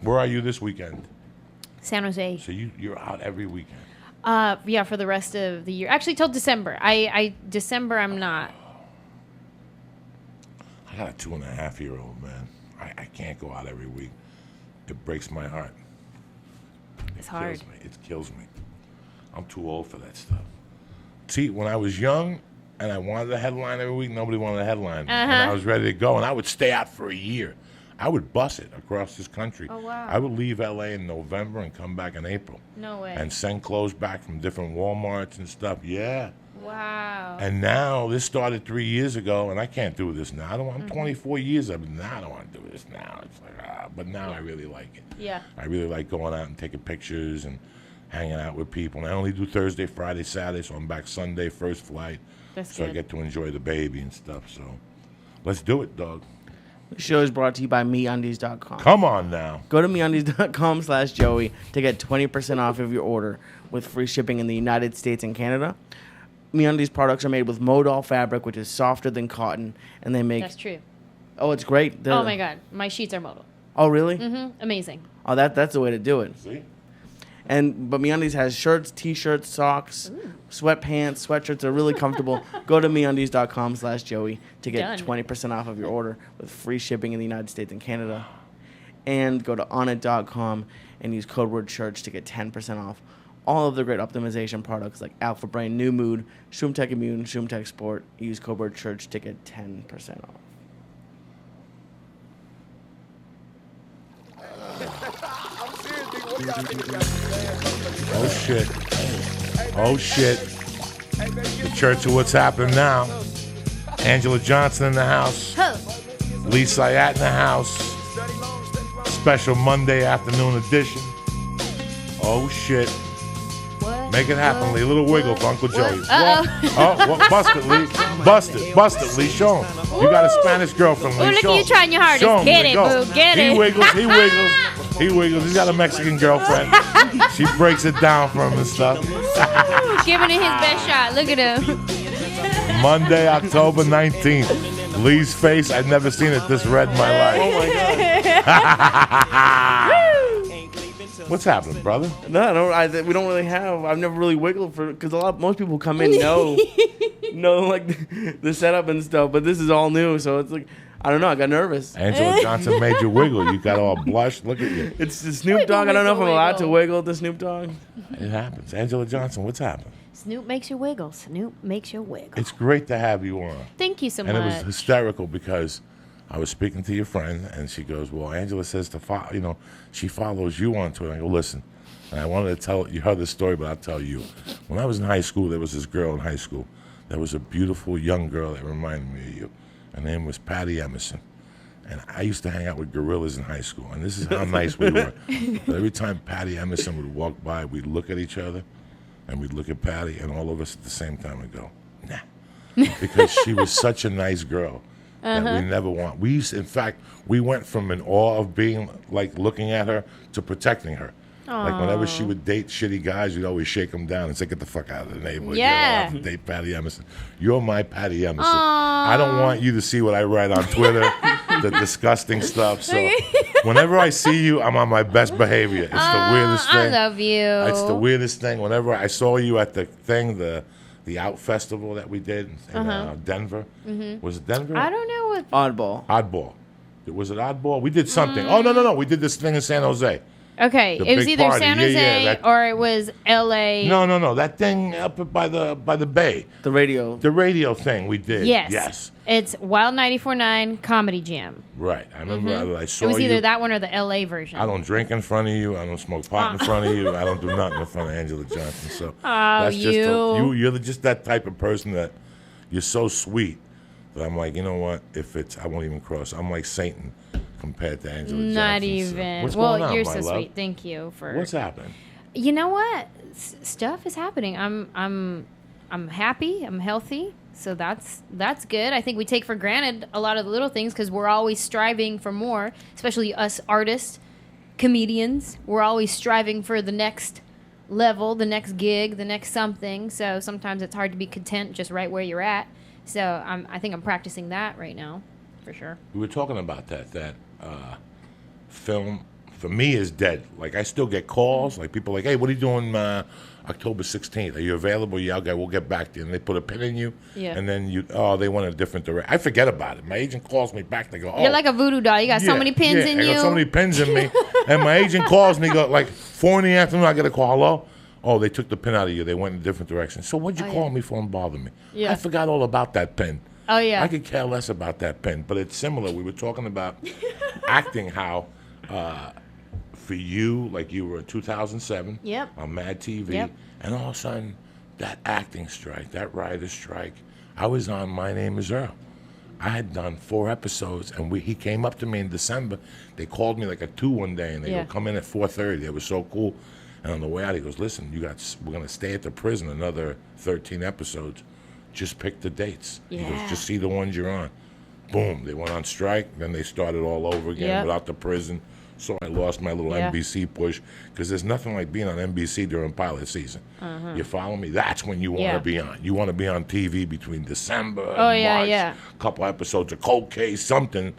Where are you this weekend? San Jose. So you're out every weekend. Yeah, for the rest of the year. Actually, till December. December, I'm not. I got a 2.5-year-old, man. I can't go out every week. It breaks my heart. It's hard. It kills me. I'm too old for that stuff. See, when I was young and I wanted a headline every week, nobody wanted a headline. And I was ready to go, and I would stay out for a year. I would bus it across this country. Oh, wow. I would leave L.A. in November and come back in April. No way. And send clothes back from different Walmarts and stuff. Yeah. Wow. And now, this started 3 years ago, and I can't do this now. I'm 24 years. I don't want to do this now. It's like, but now I really like it. Yeah. I really like going out and taking pictures and hanging out with people. And I only do Thursday, Friday, Saturday, so I'm back Sunday, first flight. That's so good. I get to enjoy the baby and stuff. So let's do it, dog. The show is brought to you by MeUndies.com. Come on now. Go to MeUndies.com/Joey to get 20% off of your order with free shipping in the United States and Canada. MeUndies products are made with modal fabric, which is softer than cotton, and they make... That's true. Oh, it's great. Oh, my God. My sheets are modal. Oh, really? Mm-hmm. Amazing. Oh, that's the way to do it. See? But MeUndies has shirts, t-shirts, socks, sweatpants, sweatshirts. They're really comfortable. Go to MeUndies.com/Joey to get 20% off of your order with free shipping in the United States and Canada. And go to Onnit.com and use code word church to get 10% off all of the great optimization products like Alpha Brain, New Mood, ShroomTech Immune, ShroomTech Sport. Use code word church to get 10% off. Oh, shit. Oh, shit. The Church of What's Happening Now. Anjelah Johnson in the house. Lee Syatt in the house. Special Monday afternoon edition. Oh, shit. What? Make it happen, Lee. A little wiggle for Uncle Joey. Uh-oh. Bust it, Lee. Bust it, Lee. Show him. You got a Spanish girlfriend, Lee. Ooh, look Show at you him. trying your hardest. Show him, Get Lee. it, Go. boo. Get He it. wiggles. He's got a Mexican girlfriend. She breaks it down for him and stuff. Giving it his best shot. Look at him. Monday, October 19th. Lee's face, I've never seen it this red in my life. Oh, my God. What's happening, brother? No, we don't really have. I've never really wiggled because most people come in know like the setup and stuff, but this is all new, so it's like I don't know. I got nervous. Anjelah Johnson made you wiggle. You got all blushed. Look at you. It's the Snoop Dogg. I don't know if I'm allowed to wiggle at the Snoop Dogg. It happens. Anjelah Johnson, what's happening? Snoop makes you wiggle. Snoop makes you wiggle. It's great to have you on. Thank you so much. And it was hysterical because I was speaking to your friend, and she goes, well, Anjelah says she follows you on Twitter. I go, listen, and I wanted to tell you heard this story, but I'll tell you. When I was in high school, there was this girl in high school. There was a beautiful young girl that reminded me of you. Her name was Patty Emerson. And I used to hang out with gorillas in high school, and this is how nice we were. But every time Patty Emerson would walk by, we'd look at each other, and we'd look at Patty, and all of us at the same time would go, nah. Because she was such a nice girl. That we never want. In fact, we went from an awe of being like looking at her to protecting her. Aww. Like whenever she would date shitty guys, we'd always shake them down and say, "Get the fuck out of the neighborhood. Yeah. You don't have to date Patty Emerson. You're my Patty Emerson. Aww. I don't want you to see what I write on Twitter, the disgusting stuff. So whenever I see you, I'm on my best behavior. It's the weirdest thing. I love you. It's the weirdest thing. Whenever I saw you at the thing, the Out Festival that we did in Denver. Mm-hmm. Was it Denver? I don't know what. Oddball. Was it Oddball? We did something. Oh, no. We did this thing in San Jose. Okay, The it was big either party. San Yeah, Jose or it was L.A. No. That thing up by the bay. The radio. The radio thing we did. Yes. It's Wild 94.9 Comedy Jam. Right. I remember I saw It was you. either that one or the L.A. version. I don't drink in front of you. I don't smoke pot in front of you. I don't do nothing in front of Anjelah Johnson. So that's just you're just that type of person that you're so sweet that I'm like, you know what? I won't even cross. I'm like Satan compared to Anjelah Johnson. Not even. So what's going on, you're my so love? sweet. Thank you for. What's happening? You know what? Stuff is happening. I'm happy. I'm healthy. So that's good. I think we take for granted a lot of the little things because we're always striving for more, especially us artists, comedians. We're always striving for the next level, the next gig, the next something. So sometimes it's hard to be content just right where you're at. So I think I'm practicing that right now, for sure. We were talking about that film for me is dead. Like I still get calls, like people like, hey, what are you doing October 16th? Are you available? Yeah, okay, we'll get back to you. And they put a pin in you, and then they went a different direction. I forget about it. My agent calls me back. They go, oh, you're like a voodoo doll. You got so many pins in you. I got so many pins in me. And my agent calls me, go like 4 in the afternoon. I get a call. Hello. Oh, they took the pin out of you. They went in a different direction. So what'd you call me for and bother me? Yeah. I forgot all about that pin. Oh, yeah. I could care less about that pin. But it's similar. We were talking about acting, how for you, like you were in 2007 on Mad TV, and all of a sudden, that acting strike, that writer's strike, I was on My Name is Earl. I had done 4 episodes, and he came up to me in December. They called me like at 2 one day, and they go, come in at 4:30. They were so cool. And on the way out, he goes, listen, we're going to stay at the prison another 13 episodes. Just pick the dates. He goes, just see the ones you're on. Boom, they went on strike. Then they started all over again without the prison. So I lost my little NBC push, because there's nothing like being on NBC during pilot season. You follow me? That's when you want to be on. You want to be on TV between December and March. A couple episodes of Cold Case, something.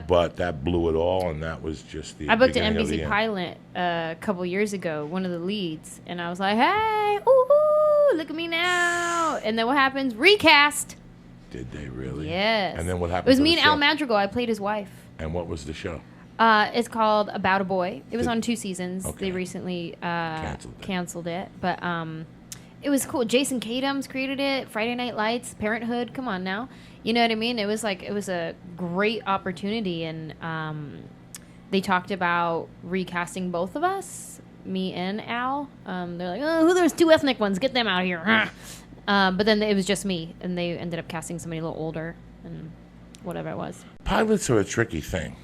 But that blew it all, and that was just the I booked an NBC pilot a couple years ago, one of the leads, and I was like, hey, ooh, look at me now. And then what happens? Recast. Did they really? Yes. And then what happened? It was me and Al Madrigal. I played his wife. And what was the show? It's called About a Boy. It was on 2 seasons. Okay. They recently canceled it. But it was cool. Jason Katims created it. Friday Night Lights, Parenthood. Come on now. You know what I mean? It was a great opportunity, and they talked about recasting both of us, me and Al. They're like, oh, who are those 2 ethnic ones? Get them out here. But then it was just me, and they ended up casting somebody a little older and whatever it was. Pilots are a tricky thing.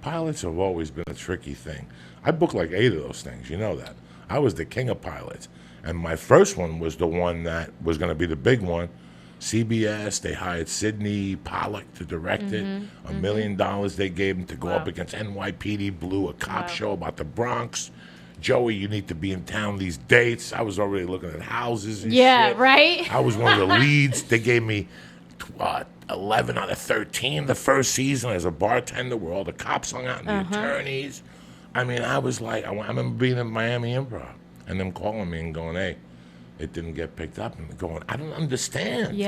Pilots have always been a tricky thing. I booked like 8 of those things. You know that. I was the king of pilots. And my first one was the one that was going to be the big one. CBS, they hired Sidney Pollack to direct it. $1 million they gave him to go up against NYPD Blue, a cop show about the Bronx. Joey, you need to be in town these dates. I was already looking at houses and shit. Right? I was one of the leads. They gave me 11 out of 13 the first season as a bartender, where all the cops hung out and the attorneys. I mean, I was like, I remember being at Miami Improv and them calling me and going, hey, it didn't get picked up. And going, I don't understand.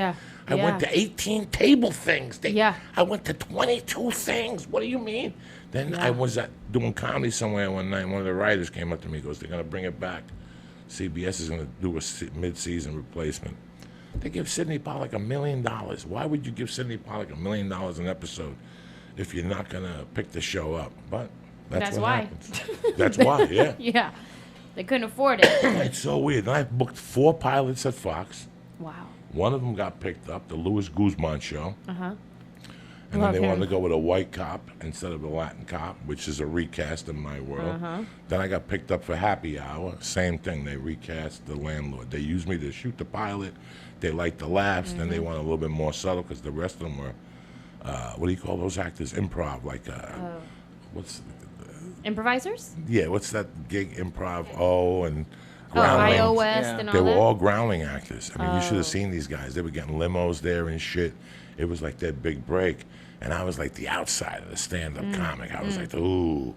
I went to 18 table things. I went to 22 things. What do you mean? Then I was doing comedy somewhere one night. One of the writers came up to me and goes, they're going to bring it back. CBS is going to do a mid-season replacement. They give Sidney Pollack $1 million. Why would you give Sidney Pollack $1 million an episode if you're not going to pick the show up? But that's what why. happens. That's why, Yeah. They couldn't afford it. It's so weird. And I booked 4 pilots at Fox. Wow. One of them got picked up, the Louis Guzman show. And then they wanted to go with a white cop instead of a Latin cop, which is a recast in my world. Then I got picked up for Happy Hour. Same thing. They recast the landlord. They used me to shoot the pilot. They liked the laughs. Then they went a little bit more subtle, because the rest of them were, what do you call those actors? Improv. Like, what's... Improvisers? Yeah, what's that gig? Improv. And growling. IO West and all They were that? all growling actors. I mean, you should have seen these guys. They were getting limos there and shit. It was like their big break. And I was like the outsider, the stand-up comic. I was like, ooh.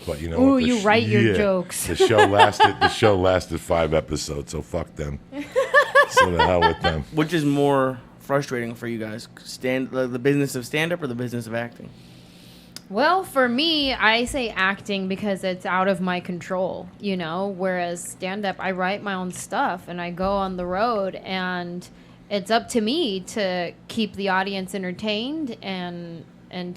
But you know Ooh, what? you write your jokes. The show lasted 5 episodes, so fuck them. So the hell with them. Which is more frustrating for you guys? The business of stand-up or the business of acting? Well, for me, I say acting because it's out of my control, you know, whereas stand-up, I write my own stuff and I go on the road, and it's up to me to keep the audience entertained and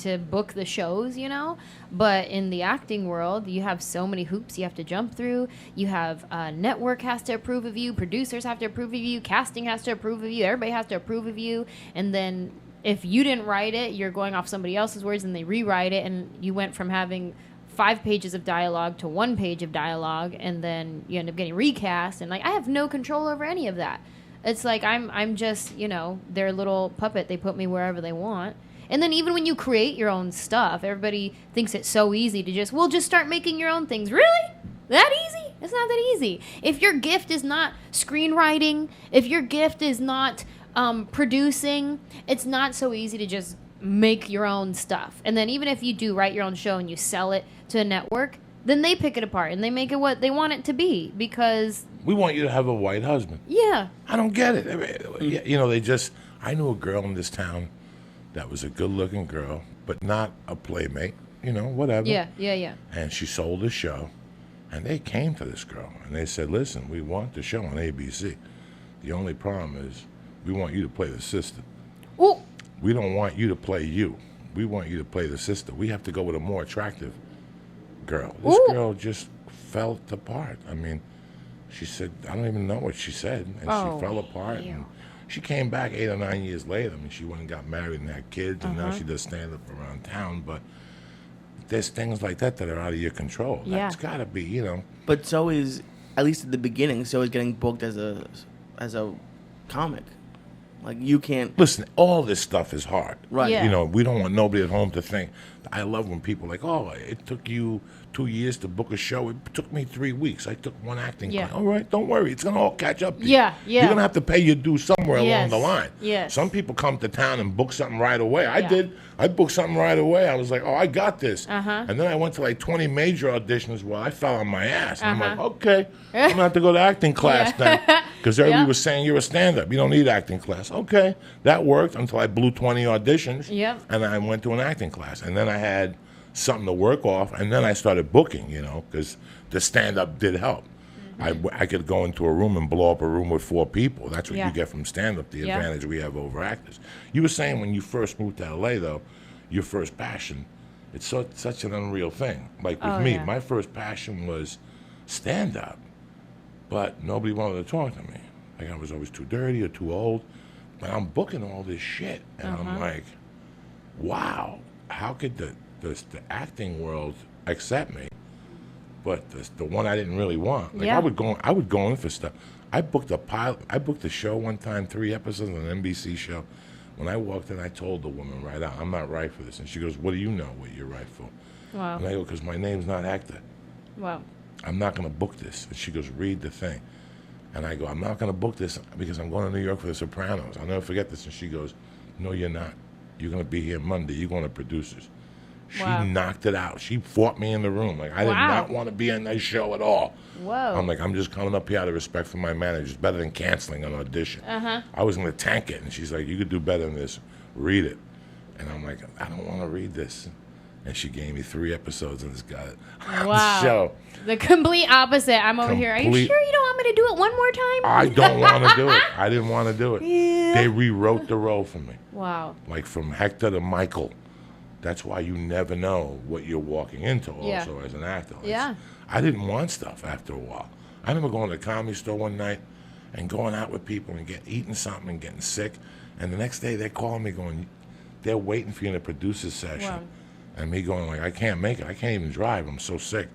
to book the shows, you know. But in the acting world, you have so many hoops you have to jump through. You have network has to approve of you, producers have to approve of you, casting has to approve of you, everybody has to approve of you, and then if you didn't write it, you're going off somebody else's words and they rewrite it, and you went from having 5 pages of dialogue to 1 page of dialogue, and then you end up getting recast, and like I have no control over any of that. It's like I'm just, you know, their little puppet. They put me wherever they want. And then even when you create your own stuff, everybody thinks it's so easy to just start making your own things. Really? That easy? It's not that easy. If your gift is not screenwriting, if your gift is not producing, it's not so easy to just make your own stuff. And then even if you do write your own show and you sell it to a network, then they pick it apart and they make it what they want it to be because We want you to have a white husband. yeah. I don't get it. You know, I knew a girl in this town that was a good-looking girl, but not a playmate, you know, whatever. Yeah. And she sold a show, and they came to this girl, and they said, listen, we want the show on ABC. The only problem is we want you to play the sister. Ooh. We don't want you to play you. We want you to play the sister. We have to go with a more attractive girl. This Ooh. girl just fell apart. I mean, she said, I don't even know what she said. And Oh, she fell apart. ew. And she came back 8 or 9 years later. I mean, she went and got married and had kids, and now Uh-huh. she does stand-up around town. But there's things like that that are out of your control. Yeah. That's got to be, you know. But so is, at least at the beginning, so is getting booked as a comic. Like, you can't. Listen, all this stuff is hard. Right. Yeah. You know, we don't want nobody at home to think. I love when people are like, oh, it took you 2 years to book a show. It took me 3 weeks. I took one acting Yeah. class. All right, don't worry. It's going to all catch up to you. Yeah. You're going to have to pay your dues somewhere along Yes. the line. Yes. Some people come to town and book something right away. I Yeah. did. I booked something right away. I was like, oh, I got this. Uh-huh. And then I went to like 20 major auditions where I fell on my ass. And I'm like, Uh-huh. okay, I'm going to have to go to acting class Yeah. then. Because everybody Yeah. was saying you're a stand-up. You don't need acting class. Okay, that worked until I blew 20 auditions. Yep. And I went to an acting class. And then I had something to work off. And then I started booking, you know, because the stand-up did help. I could go into a room and blow up a room with 4 people. That's what Yeah. you get from stand-up, the Yeah. advantage we have over actors. You were saying when you first moved to L.A., though, your first passion, it's such an unreal thing. Like with Oh, me, yeah. my first passion was stand-up, but nobody wanted to talk to me. Like I was always too dirty or too old. But I'm booking all this shit, and I'm like, wow, how could the acting world accept me? But the one I didn't really want. Like Yeah. I would go in for stuff. I booked a pilot. I booked a show one time, 3 episodes on an NBC show. When I walked in, I told the woman right out, I'm not right for this. And she goes, what do you know what you're right for? Wow. And I go, because my name's not Hector. Wow. I'm not going to book this. And she goes, read the thing. And I go, I'm not going to book this because I'm going to New York for The Sopranos. I'll never forget this. And she goes, no, you're not. You're going to be here Monday. You're going to producers. She Wow. knocked it out. She fought me in the room. Like, I did Wow. not want to be on that show at all. Whoa. I'm like, I'm just coming up here out of respect for my manager. It's better than canceling an audition. Uh-huh. I was going to tank it. And she's like, you could do better than this. Read it. And I'm like, I don't want to read this. And she gave me 3 episodes and it's got it on Wow. the show. The complete opposite. I'm over here. Are you Complete- sure you don't want me to do it one more time? I don't want to do it. I didn't want to do it. Yeah. They rewrote the role for me. Wow. Like from Hector to Michael. That's why you never know what you're walking into also Yeah. as an actor. Like, Yeah. I didn't want stuff after a while. I remember going to the comedy store one night and going out with people and eating something and getting sick. And the next day they're calling me going, they're waiting for you in a producer's session. Wow. And me going like, I can't make it. I can't even drive. I'm so sick.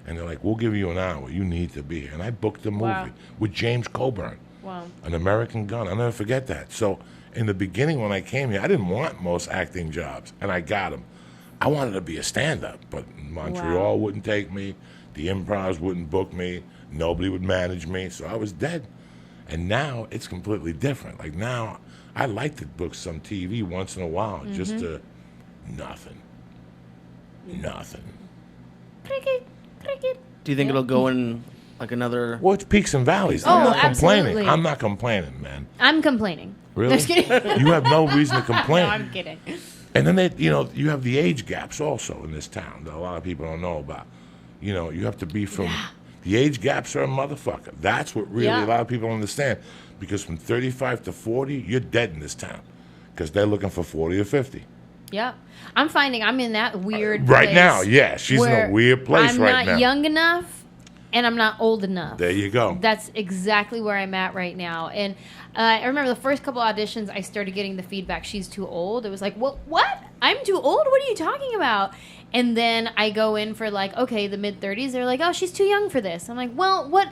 And they're like, we'll give you an hour. You need to be here. And I booked a movie Wow. with James Coburn. Wow. An American Gun. I'll never forget that. So in the beginning when I came here, I didn't want most acting jobs, and I got them. I wanted to be a stand-up, but Montreal Wow. wouldn't take me. The improvs wouldn't book me. Nobody would manage me, so I was dead. And now it's completely different. Like now, I like to book some TV once in a while, just to nothing. Nothing. Cricket. Cricket. Do you think it'll go in like another? Well, it's peaks and valleys. Oh, I'm not complaining. absolutely. I'm not complaining, man. I'm complaining. Really? Just kidding. You have no reason to complain. No, I'm kidding. And then you have the age gaps also in this town that a lot of people don't know about. You know, you have to be from the age gaps are a motherfucker. That's what really Yeah. a lot of people don't understand. Because from 35 to 40, you're dead in this town. Because they're looking for 40 or 50. Yeah. I'm finding I'm in that weird Right place now, yeah. She's in a where weird place I'm right now. not young enough and I'm not old enough. There you go. That's exactly where I'm at right now. And I remember the first couple auditions, I started getting the feedback, she's too old. It was like, what? I'm too old? What are you talking about? And then I go in for like, okay, the mid-30s. They're like, oh, she's too young for this. I'm like, well, what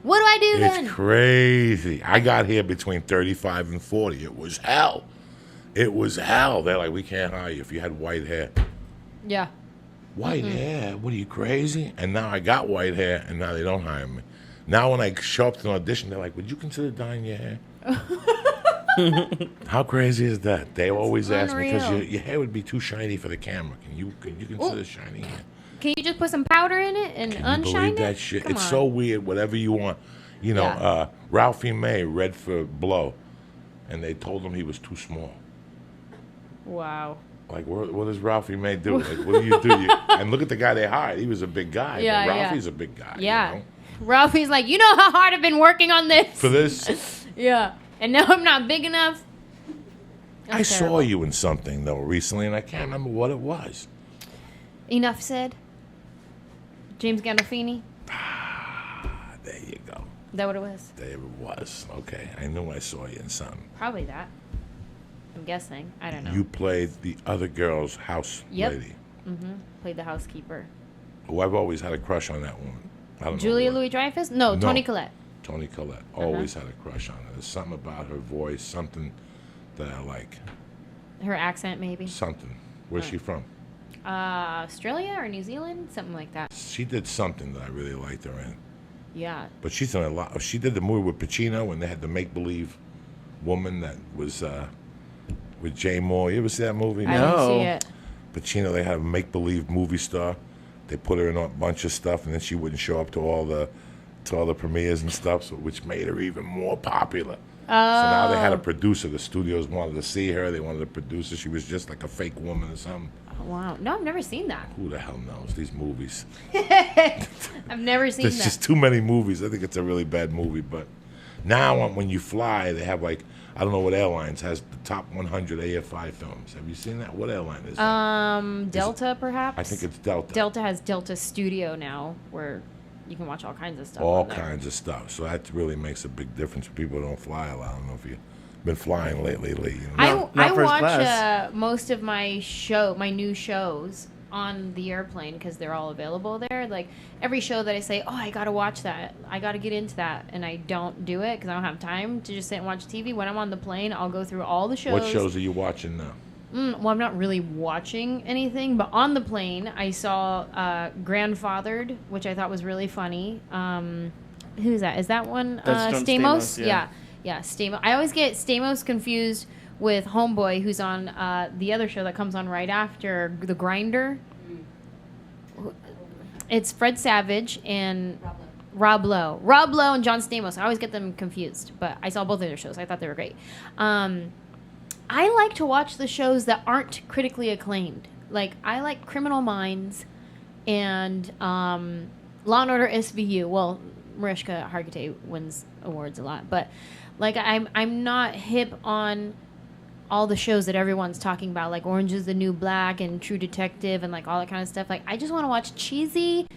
do I do then? It's crazy. I got here between 35 and 40. It was hell. It was hell. They're like, we can't hire you if you had white hair. Yeah. White hair? What are you, crazy? And now I got white hair, and now they don't hire me. Now when I show up to an audition, they're like, would you consider dyeing your hair? How crazy is that? They always ask me, because unreal. your hair would be too shiny for the camera. Can you consider shining hair? Can you just put some powder in it and Can you unshine believe it? that shit? Come It's on. so weird. Whatever you want. You know, Yeah. Ralphie May read for Blow, and they told him he was too small. Wow. Like, what does Ralphie May do? Like, what do you do? And look at the guy they hired. He was a big guy. Yeah, but yeah. Ralphie's a big guy. Yeah. You know? Ralphie's like, you know how hard I've been working on this? For this, Yeah. And now I'm not big enough. I That's saw terrible. you in something, though, recently, and I can't remember what it was. Enough said. James Gandolfini. There you go. Is that what it was? There it was. Okay. I knew I saw you in something. Probably that. I'm guessing. I don't know. You played the other girl's house Yep. lady. Played the housekeeper. Who I've always had a crush on that woman. I don't Julia know. what. Louis-Dreyfus? No, No. Toni Collette. Toni Collette. Always had a crush on her. There's something about her voice, something that I like. Her accent, maybe. Something. Where's she from? Australia or New Zealand? Something like that. She did something that I really liked her in. Yeah. But she's done a lot. She did the movie with Pacino when they had the make-believe woman that was with Jay Moore. You ever see that movie? I didn't see No. it. Pacino, they had a make-believe movie star. They put her in a bunch of stuff, and then she wouldn't show up to all the premieres and stuff, so which made her even more popular. So now they had a producer. The studios wanted to see her. They wanted a producer. She was just like a fake woman or something. Oh, wow. No, I've never seen that. Who the hell knows these movies? I've never seen There's that. just too many movies. I think it's a really bad movie. But now when you fly, they have like, I don't know what airlines has the top 100 AFI films. Have you seen that? What airline is that? Delta, perhaps? I think it's Delta. Delta has Delta Studio now, where you can watch all kinds of stuff. All on there. kinds of stuff. So that really makes a big difference for people who don't fly a lot. I don't know if you've been flying lately, Lee. You know? not I first watch class. most of my new shows on the airplane because they're all available there. Like every show that I say, oh, I gotta watch that, I gotta get into that, and I don't do it because I don't have time to just sit and watch TV. When I'm on the plane, I'll go through all the shows. What shows are you watching now? Well, I'm not really watching anything, but on the plane, I saw Grandfathered, which I thought was really funny. Who's that? Is that one That's John Stamos? Stamos, Yeah, Stamos. I always get Stamos confused with Homeboy, who's on the other show that comes on right after The Grinder. It's Fred Savage and Rob Lowe. Rob Lowe and John Stamos. I always get them confused, but I saw both of their shows. I thought they were great. I like to watch the shows that aren't critically acclaimed. Like, I like Criminal Minds and Law and Order SVU. Well, Mariska Hargitay wins awards a lot, but like I'm not hip on all the shows that everyone's talking about, like Orange is the New Black and True Detective and like all that kind of stuff. Like, I just want to watch cheesy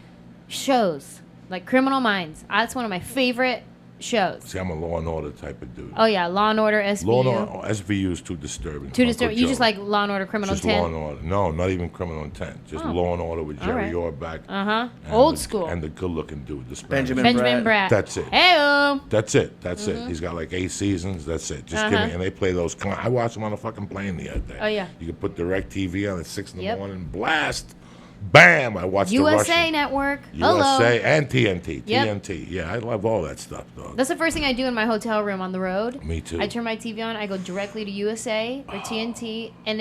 shows, like Criminal Minds. That's one of my favorite shows. See, I'm a Law and Order type of dude. Oh yeah, Law and Order SVU. Law and Order, SVU is too disturbing. Too Uncle disturbing. You Joe. just like Law and Order Criminal Just Intent. Law and Order. No, not even Criminal Intent. Just Oh. Law and Order with All Jerry right. Orbach. Uh-huh. and Old the- school. And the good-looking dude, the Spanish. Benjamin Benjamin Bratt. That's it. Hey-o. That's it. That's Mm-hmm. it. He's got like 8 seasons. That's it. Just give me. And they play those. I watched them on a fucking plane the other day. Oh, yeah. You could put DirecTV on at 6 in the Yep. morning. Blast. Bam. I watched the USA Russian. Network. USA Hello. and TNT. Yep. TNT. Yeah, I love all that stuff, dog. That's the first thing I do in my hotel room on the road. Me too. I turn my TV on. I go directly to USA or TNT. And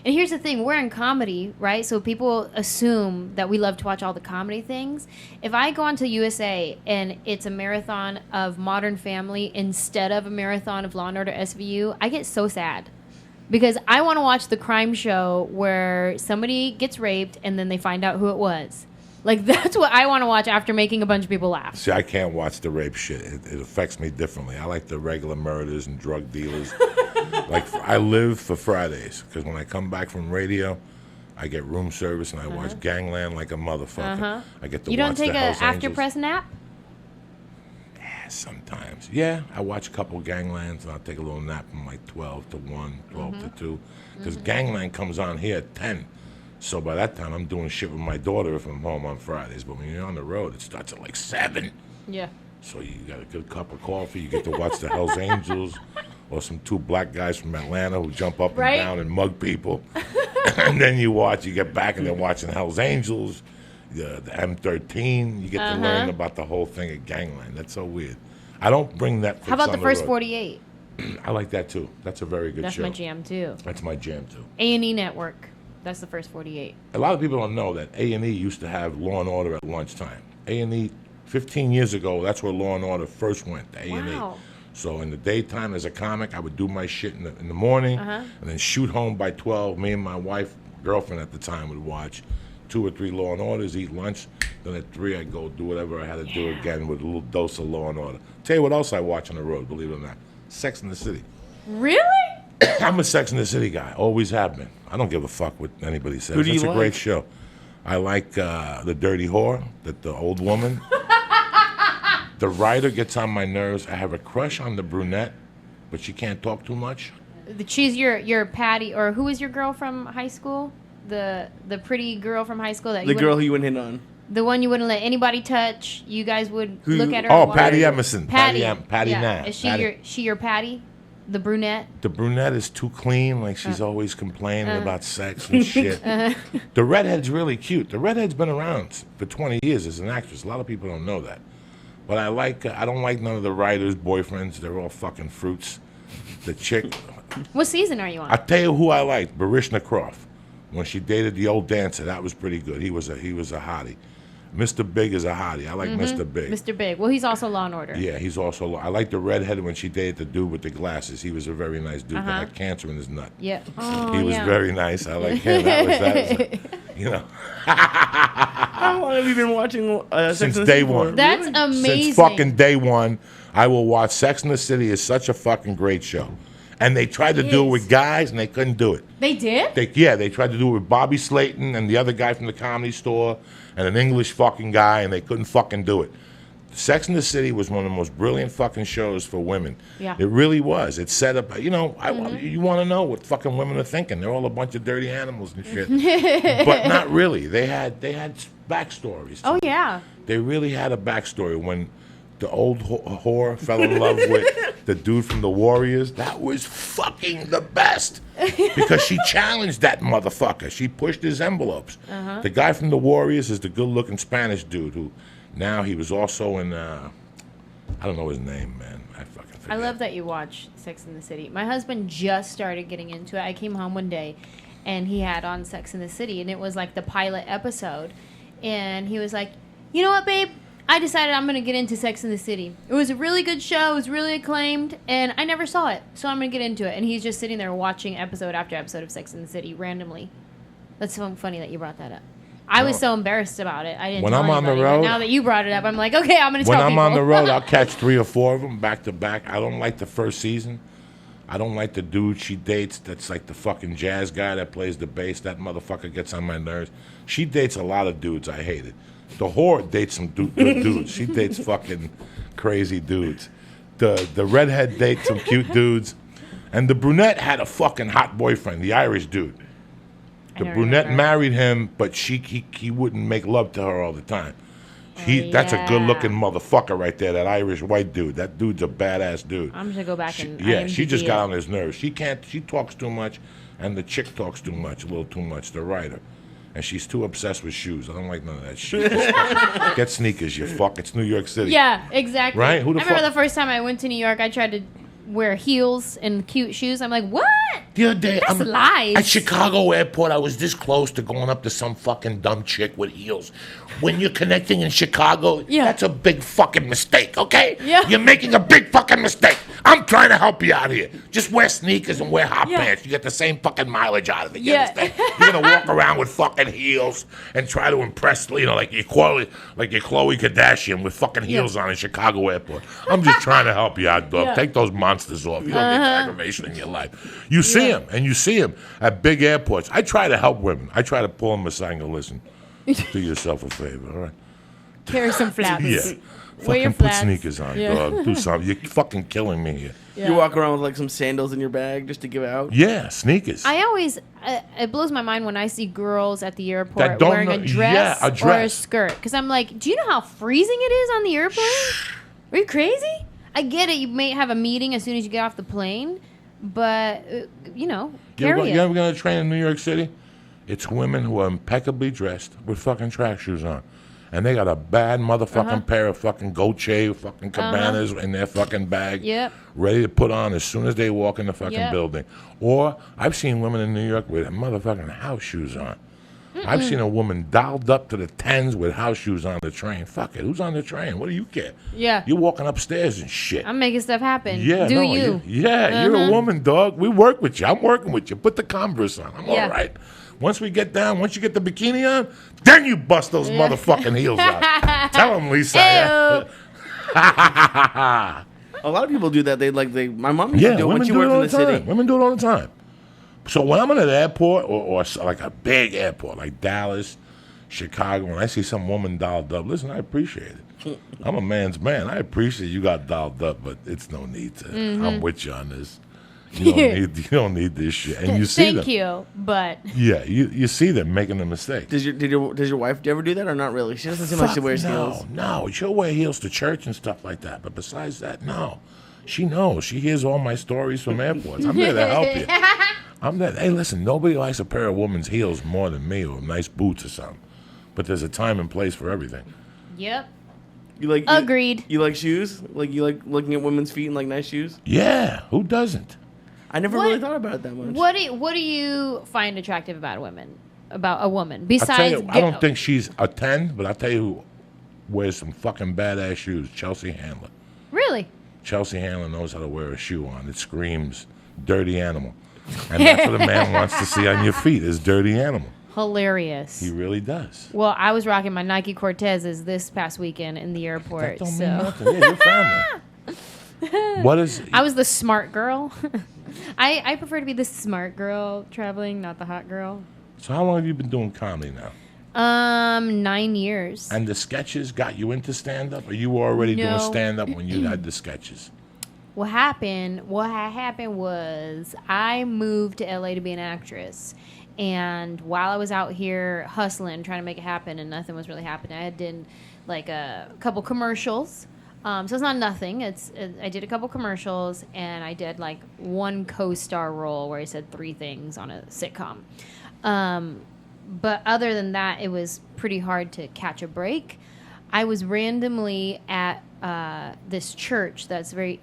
here's the thing: we're in comedy, right? So people assume that we love to watch all the comedy things. If I go onto USA and it's a marathon of Modern Family instead of a marathon of Law and Order SVU, I get so sad. Because I want to watch the crime show where somebody gets raped and then they find out who it was. Like, that's what I want to watch after making a bunch of people laugh. See, I can't watch the rape shit. It affects me differently. I like the regular murders and drug dealers. Like, I live for Fridays because when I come back from radio, I get room service and I watch Gangland like a motherfucker. I get to You watch don't take the a Hells after Angels. press nap? Sometimes. Yeah, I watch a couple Ganglands and I'll take a little nap from like 12 to 1, 12 to 2. Because Gangland comes on here at 10. So by that time, I'm doing shit with my daughter if I'm home on Fridays. But when you're on the road, it starts at like 7. Yeah. So you got a good cup of coffee. You get to watch the Hells Angels or some 2 black guys from Atlanta who jump up Right. and down and mug people. And then you get back and they're watching Hells Angels, the M13. You get to learn about the whole thing at Gangland. That's so weird. I don't bring Netflix How about the on first road. 48? I like that too. That's a very good That's show. my jam, too. That's my jam too. A&E Network. That's the first 48. A lot of people don't know that A&E used to have Law and Order at lunchtime. A&E, 15 years ago, that's where Law and Order first went, to A&E. Wow. So in the daytime as a comic, I would do my shit in the morning and then shoot home by 12. Me and my wife, girlfriend at the time, would watch 2 or 3 Law and Orders, eat lunch. Then at 3, I'd go do whatever I had to do again with a little dose of Law and Order. Tell you what else I watch on the road, believe it or not. Sex in the City. Really? I'm a Sex in the City guy. Always have been. I don't give a fuck what anybody says. Who do you It's a like? great show. I like the dirty whore, the old woman. The writer gets on my nerves. I have a crush on the brunette, but she can't talk too much. She's your Patty, or who was your girl from high school? The pretty girl from high school that The girl who you wouldn't hit on. the one you wouldn't let anybody touch. You guys would Who- look at her. Oh, and Patty wonder- Emerson. Patty. Patty yeah. Nash. Is she Patty. your Patty? The brunette. The brunette is too clean. Like she's always complaining about sex and shit. The redhead's really cute. The redhead's been around for 20 years as an actress. A lot of people don't know that. But I don't like none of the writers' boyfriends. They're all fucking fruits. The chick. What season are you on? I'll tell you who I liked. Barishna Croft. When she dated the old dancer, that was pretty good. He was a hottie. Mr. Big is a hottie. I like Mr. Big. Mr. Big. Well, he's also Law and Order. Yeah, he's also. I like the redhead when she dated the dude with the glasses. He was a very nice dude. But had cancer in his nut. Yeah. Oh, He was yeah. very nice. I like him. That was you know, How long have you been watching Sex Since and the day City for? one. That's Really? amazing. since fucking day one, I will watch Sex in the City. Is such a fucking great show. And they tried to do it with guys, and they couldn't do it. They did? They tried to do it with Bobby Slayton and the other guy from the Comedy Store and an English fucking guy, and they couldn't fucking do it. Sex in the City was one of the most brilliant fucking shows for women. Yeah. It really was. It set up, you know, you want to know what fucking women are thinking. They're all a bunch of dirty animals and shit. But not really. They had backstories. Oh, yeah. They really had a backstory. When the old whore fell in love with the dude from the Warriors, that was fucking the best. Because she challenged that motherfucker. She pushed his envelopes. The guy from the Warriors is the good-looking Spanish dude who now he was also in, I don't know his name, man. I fucking forget. I love that you watch Sex in the City. My husband just started getting into it. I came home one day, and he had on Sex in the City, and it was like the pilot episode. And he was like, you know what, babe? I decided I'm going to get into Sex in the City. It was a really good show. It was really acclaimed, and I never saw it, so I'm going to get into it. And he's just sitting there watching episode after episode of Sex in the City randomly. That's so funny that you brought that up. I was so embarrassed about it. I didn't When tell I'm on the anybody, but road- now that you brought it up, I'm like, okay, I'm going to When tell I'm people. on the road, I'll catch 3 or 4 of them back to back. I don't like the first season. I don't like the dude she dates that's like the fucking jazz guy that plays the bass. That motherfucker gets on my nerves. She dates a lot of dudes I hated. The whore dates some good dudes. She dates fucking crazy dudes. The redhead dates some cute dudes. And the brunette had a fucking hot boyfriend, the Irish dude. The don't brunette remember. married him, but he wouldn't make love to her all the time. That's a good-looking motherfucker right there, that Irish white dude. That dude's a badass dude. I'm just going to go back and She just IMDb got it. on his nerves. She talks too much, and the chick talks too much, a little too much, the writer. And she's too obsessed with shoes. I don't like none of that shit. Get sneakers, you fuck. It's New York City. Yeah, exactly. Right? Who the I remember fuck- the first time I went to New York, I tried to wear heels and cute shoes. I'm like, what? The other day, That's lies. at Chicago Airport, I was this close to going up to some fucking dumb chick with heels. When you're connecting in Chicago, Yeah. that's a big fucking mistake, okay? Yeah. You're making a big fucking mistake. I'm trying to help you out here. Just wear sneakers and wear hot Yeah. pants. You get the same fucking mileage out of it. You Yeah. understand? You're gonna walk around with fucking heels and try to impress, like your Khloe Kardashian with fucking heels on in Chicago Airport. I'm just trying to help you out, dog. Yeah. Take those monsters off. You don't need aggravation in your life. You see them, and you see them at big airports. I try to help women. I try to pull them aside and go, listen, do yourself a favor, all right? Carry some flaps. Yeah. Wear your Fucking put flats. sneakers on, Yeah. dog. Do something. You're fucking killing me here. Yeah. You walk around with like some sandals in your bag just to give out. Yeah, sneakers. I always, it blows my mind when I see girls at the That airport don't wearing know- a dress, yeah, a or a dress. skirt. Because I'm like, do you know how freezing it is on the airplane? Are you crazy? I get it. You may have a meeting as soon as you get off the plane, but, You carry ever, it. you ever going to train in New York City? It's women who are impeccably dressed with fucking track shoes on. and they got a bad motherfucking pair of fucking Goche fucking Cabanas in their fucking bag, ready to put on as soon as they walk in the fucking building. Or I've seen women in New York with motherfucking house shoes on. I've seen a woman dialed up to the 10s with house shoes on the train. Fuck it, who's on the train? What do you care? Yeah. You're walking upstairs and shit. I'm making stuff happen. Yeah, Do you? You're a woman, dog. We work with you. I'm working with you. Put the Converse on. I'm all right. Once we get down, once you get the bikini on, then you bust those motherfucking heels out. Tell them, Lisa. A lot of people do that. My mom used to do it when she worked in the city. Women do it all the time. So when I'm in an airport or like a big airport like Dallas, Chicago, when I see some woman dialed up, listen, I appreciate it. I'm a man's man. I appreciate you got dialed up, but it's no need to. I'm with you on this. You don't need this shit. And you see them. Thank you, but yeah, you see them making a mistake. Does your wife ever do that or not really? She doesn't seem like she wears heels. No, she'll wear heels to church and stuff like that. But besides that, no. She knows. She hears all my stories from airports. I'm there to help you. Hey, listen, nobody likes a pair of women's heels more than me or nice boots or something. But there's a time and place for everything. Yep. Agreed. You like shoes? Like you like looking at women's feet and like nice shoes? Yeah, who doesn't? I never really thought about it that much. What do you find attractive about a woman? Besides, I don't think she's a 10, but I'll tell you who wears some fucking badass shoes. Chelsea Handler. Really? Chelsea Handler knows how to wear a shoe on. It screams dirty animal. And that's what a man wants to see on your feet is dirty animal. Hilarious. He really does. Well, I was rocking my Nike Cortezes this past weekend in the airport. That don't mean nothing. Yeah, your family. What is? I was the smart girl. I prefer to be the smart girl traveling, not the hot girl. So how long have you been doing comedy now? 9 years. And the sketches got you into stand-up, or you were already doing stand-up when you had the sketches? What happened was I moved to LA to be an actress. And while I was out here hustling, trying to make it happen, and nothing was really happening, I did like a couple commercials. So it's not nothing. I did a couple commercials, and I did like one co-star role where I said 3 things on a sitcom. But other than that, it was pretty hard to catch a break. I was randomly at this church that's very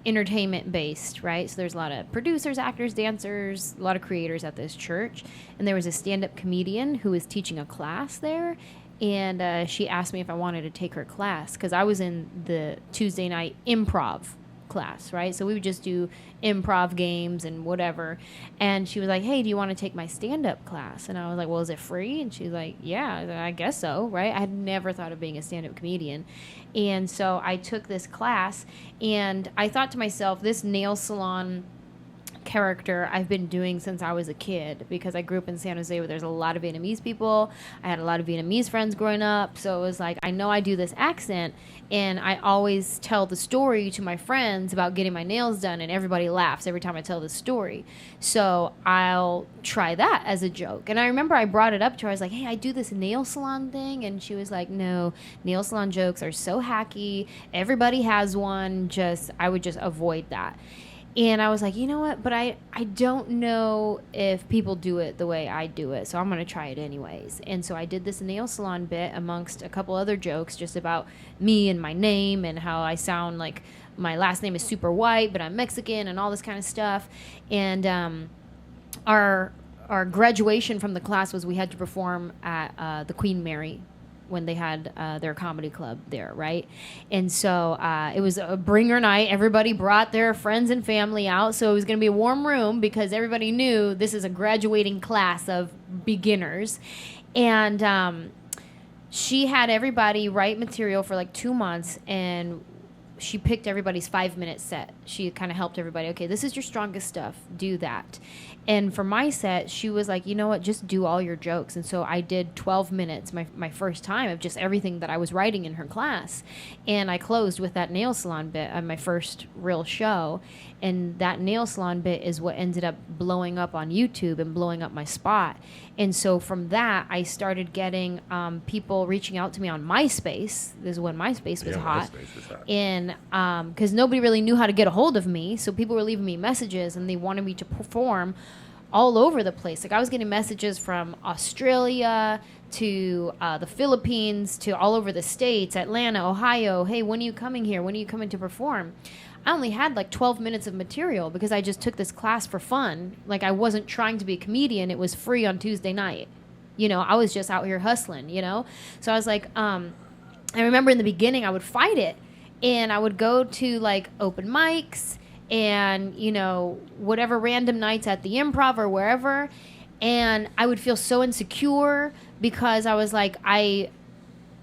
entertainment based, right? So there's a lot of producers, actors, dancers, a lot of creators at this church. And there was a stand-up comedian who was teaching a class there. And she asked me if I wanted to take her class because I was in the Tuesday night improv class, right? So we would just do improv games and whatever. And she was like, hey, do you want to take my stand-up class? And I was like, well, is it free? And she's like, yeah, I guess so, right? I had never thought of being a stand-up comedian. And so I took this class, and I thought to myself, this nail salon character I've been doing since I was a kid because I grew up in San Jose where there's a lot of Vietnamese people. I had a lot of Vietnamese friends growing up. So it was like, I know I do this accent, and I always tell the story to my friends about getting my nails done, and everybody laughs every time I tell the story. So I'll try that as a joke. And I remember I brought it up to her. I was like, hey, I do this nail salon thing. And she was like, no, nail salon jokes are so hacky. Everybody has one. I would just avoid that. And I was like, you know what? But I don't know if people do it the way I do it, so I'm going to try it anyways. And so I did this nail salon bit amongst a couple other jokes just about me and my name and how I sound like my last name is super white, but I'm Mexican and all this kind of stuff. And our graduation from the class was we had to perform at the Queen Mary when they had their comedy club there, right? And so it was a bringer night. Everybody brought their friends and family out, so it was going to be a warm room because everybody knew this is a graduating class of beginners. And she had everybody write material for like 2 months, and she picked everybody's 5-minute set. She kind of helped everybody. Okay, this is your strongest stuff. Do that. And for my set, she was like, you know what, just do all your jokes. And so I did 12 minutes, my first time, of just everything that I was writing in her class. And I closed with that nail salon bit on my first real show. And that nail salon bit is what ended up blowing up on YouTube and blowing up my spot. And so from that, I started getting people reaching out to me on MySpace. This is when MySpace was hot. MySpace was hot. And because nobody really knew how to get a hold of me. So people were leaving me messages, and they wanted me to perform all over the place. Like I was getting messages from Australia to the Philippines, to all over the states, Atlanta, Ohio. Hey, when are you coming here? When are you coming to perform? I only had like 12 minutes of material because I just took this class for fun. Like I wasn't trying to be a comedian. It was free on Tuesday night. You know, I was just out here hustling, you know? So I was like, I remember in the beginning I would fight it. And I would go to like open mics and, you know, whatever random nights at the Improv or wherever. And I would feel so insecure because I was like, I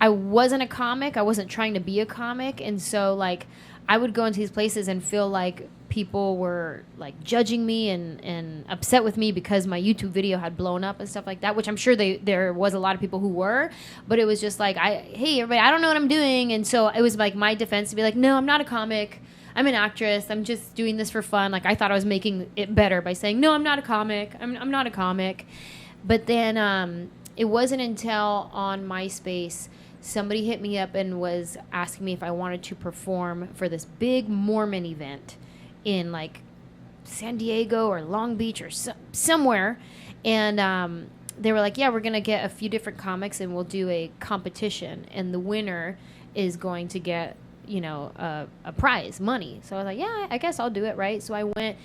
wasn't a comic. I wasn't trying to be a comic. And so like I would go into these places and feel like people were like judging me and upset with me because my YouTube video had blown up and stuff like that, which I'm sure there was a lot of people who were, but it was just like, hey, everybody, I don't know what I'm doing. And so it was like my defense to be like, no, I'm not a comic. I'm an actress. I'm just doing this for fun. Like I thought I was making it better by saying, no, I'm not a comic. I'm not a comic. But then it wasn't until on MySpace somebody hit me up and was asking me if I wanted to perform for this big Mormon event in like San Diego or Long Beach or somewhere. And they were like, yeah, we're going to get a few different comics and we'll do a competition. And the winner is going to get, you know, a prize, money. So I was like, yeah, I guess I'll do it, right? So I went.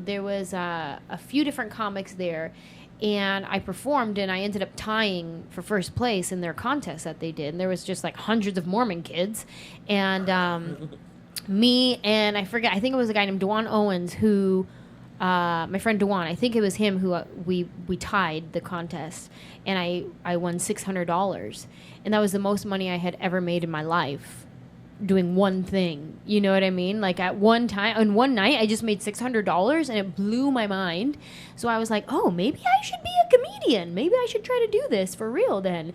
There was a few different comics there. And I performed, and I ended up tying for first place in their contest that they did. And there was just like hundreds of Mormon kids. And me and I forget, I think it was a guy named Dewan Owens who, my friend Dewan, I think it was him who we tied the contest. And I won $600. And that was the most money I had ever made in my life doing one thing. You know what I mean? Like at one time, on one night, I just made $600 and it blew my mind. So I was like, oh, maybe I should be a comedian. Maybe I should try to do this for real then.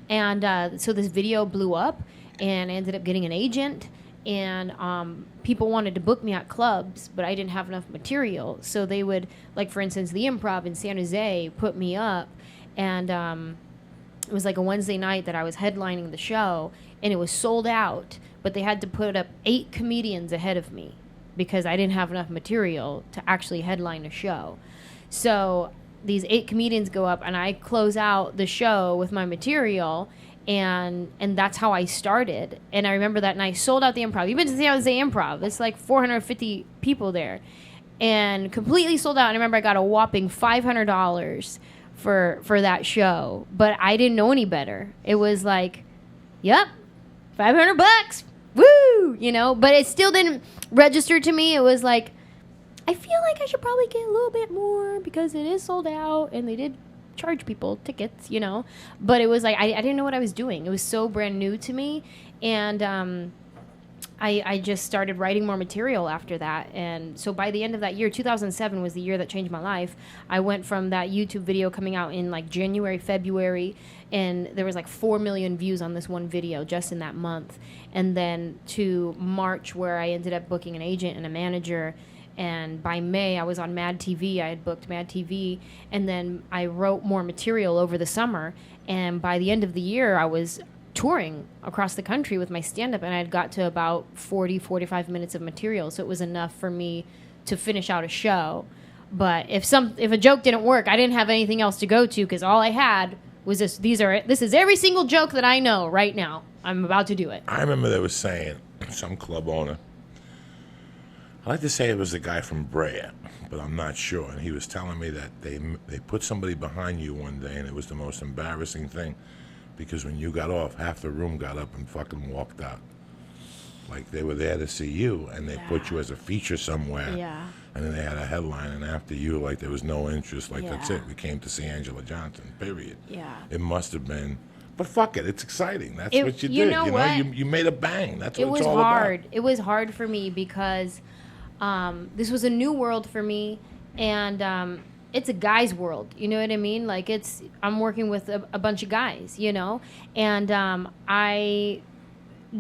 And so this video blew up and I ended up getting an agent. And people wanted to book me at clubs, but I didn't have enough material. So they would, like, for instance, the Improv in San Jose put me up. And it was like a Wednesday night that I was headlining the show, and it was sold out. But they had to put up 8 comedians ahead of me because I didn't have enough material to actually headline a show. So these 8 comedians go up, and I close out the show with my material. And that's how I started. And I remember that night, sold out the Improv. You've been to San Jose Improv. It's like 450 people there. And completely sold out. And I remember I got a whopping $500 for that show. But I didn't know any better. It was like, yep, $500. Woo! You know? But it still didn't register to me. It was like, I feel like I should probably get a little bit more because it is sold out. And they did charge people tickets, you know, but it was like I didn't know what I was doing. It was so brand new to me, and I just started writing more material after that. And so by the end of that year, 2007 was the year that changed my life. I went from that YouTube video coming out in like January, February, and there was like 4 million views on this one video just in that month, and then to March, where I ended up booking an agent and a manager. And by May, I was on Mad TV. I had booked Mad TV. And then I wrote more material over the summer. And by the end of the year, I was touring across the country with my stand-up. And I had got to about 40, 45 minutes of material. So it was enough for me to finish out a show. But if a joke didn't work, I didn't have anything else to go to because all I had was this. This is every single joke that I know right now. I'm about to do it. I remember they were saying, some club owner, I like to say it was the guy from Brea, but I'm not sure. And he was telling me that they put somebody behind you one day, and it was the most embarrassing thing because when you got off, half the room got up and fucking walked out. Like they were there to see you, and they put you as a feature somewhere. Yeah. And then they had a headline, and after you, like there was no interest. Like that's it. We came to see Anjelah Johnson. Period. Yeah. It must have been. But fuck it, it's exciting. That's what you did. You know what? You made a bang. That's what it's all hard. about. It was hard for me because this was a new world for me, and it's a guy's world. You know what I mean? Like I'm working with a bunch of guys, you know, and I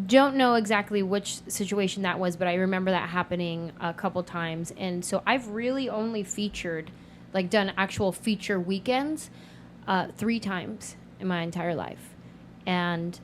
don't know exactly which situation that was, but I remember that happening a couple times. And so I've really only done actual feature weekends 3 times in my entire life, and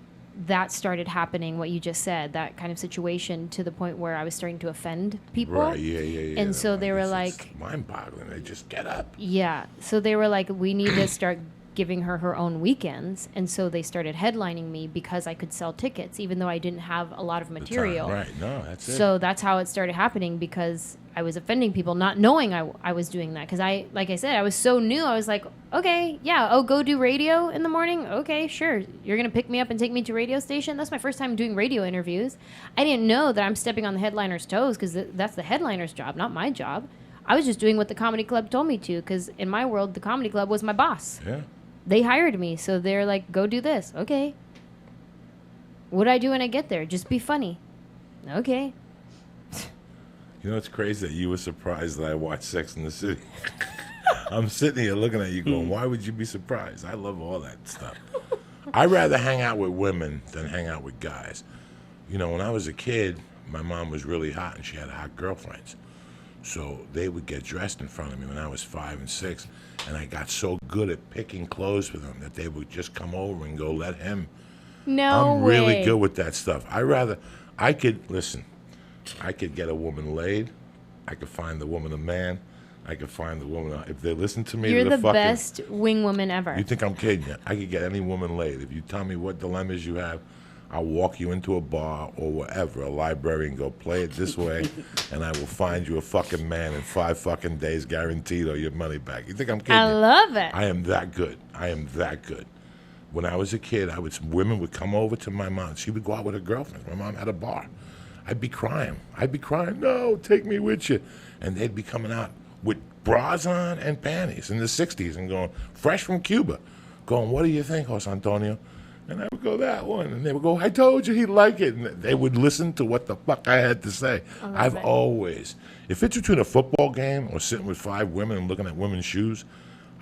that started happening, what you just said, that kind of situation, to the point where I was starting to offend people. Right, yeah. And so they were like... It's mind-boggling. They just get up. Yeah. So they were like, we need to start giving her own weekends, and so they started headlining me because I could sell tickets, even though I didn't have a lot of material. Right? No, that's it. So that's how it started happening, because I was offending people, not knowing I was doing that. Because like I said, I was so new. I was like, okay, yeah, go do radio in the morning. Okay, sure. You're gonna pick me up and take me to a radio station. That's my first time doing radio interviews. I didn't know that I'm stepping on the headliner's toes, because that's the headliner's job, not my job. I was just doing what the comedy club told me to, because in my world, the comedy club was my boss. Yeah. They hired me, so they're like, go do this. Okay. What do I do when I get there? Just be funny. Okay. You know, it's crazy that you were surprised that I watched Sex in the City. I'm sitting here looking at you going, why would you be surprised? I love all that stuff. I'd rather hang out with women than hang out with guys. You know, when I was a kid, my mom was really hot and she had hot girlfriends. So they would get dressed in front of me when I was 5 and 6, and I got so good at picking clothes for them that they would just come over and go, let him. No I'm way. really good with that stuff. I could get a woman laid. I could find the woman a man. I could find the woman, if they listen to me, You're they're the fucking, best wing woman ever. You think I'm kidding you? I could get any woman laid. If you tell me what dilemmas you have, I'll walk you into a bar or wherever, a library, and go, play it this way, and I will find you a fucking man in 5 fucking days, guaranteed, or your money back. You think I'm kidding I you? love it. I am that good. When I was a kid, women would come over to my mom. She would go out with her girlfriends. My mom had a bar. I'd be crying. No, take me with you. And they'd be coming out with bras on and panties in the 60s and going, fresh from Cuba, going, what do you think, Jose Antonio? And I would go, that one. And they would go, I told you he'd like it. And they would listen to what the fuck I had to say. I've always, if it's between a football game or sitting with 5 women and looking at women's shoes,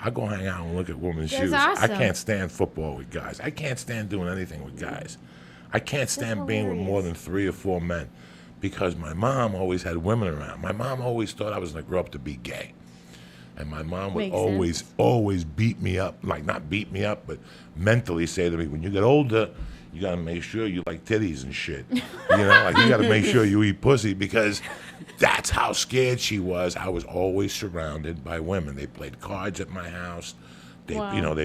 I go hang out and look at women's shoes. Awesome. I can't stand football with guys. I can't stand doing anything with guys. I can't stand being with more than 3 or 4 men, because my mom always had women around. My mom always thought I was going to grow up to be gay. And my mom would always beat me up, like not beat me up, but mentally say to me, when you get older, you got to make sure you like titties and shit. You know, like you got to make sure you eat pussy, because that's how scared she was. I was always surrounded by women. They played cards at my house. They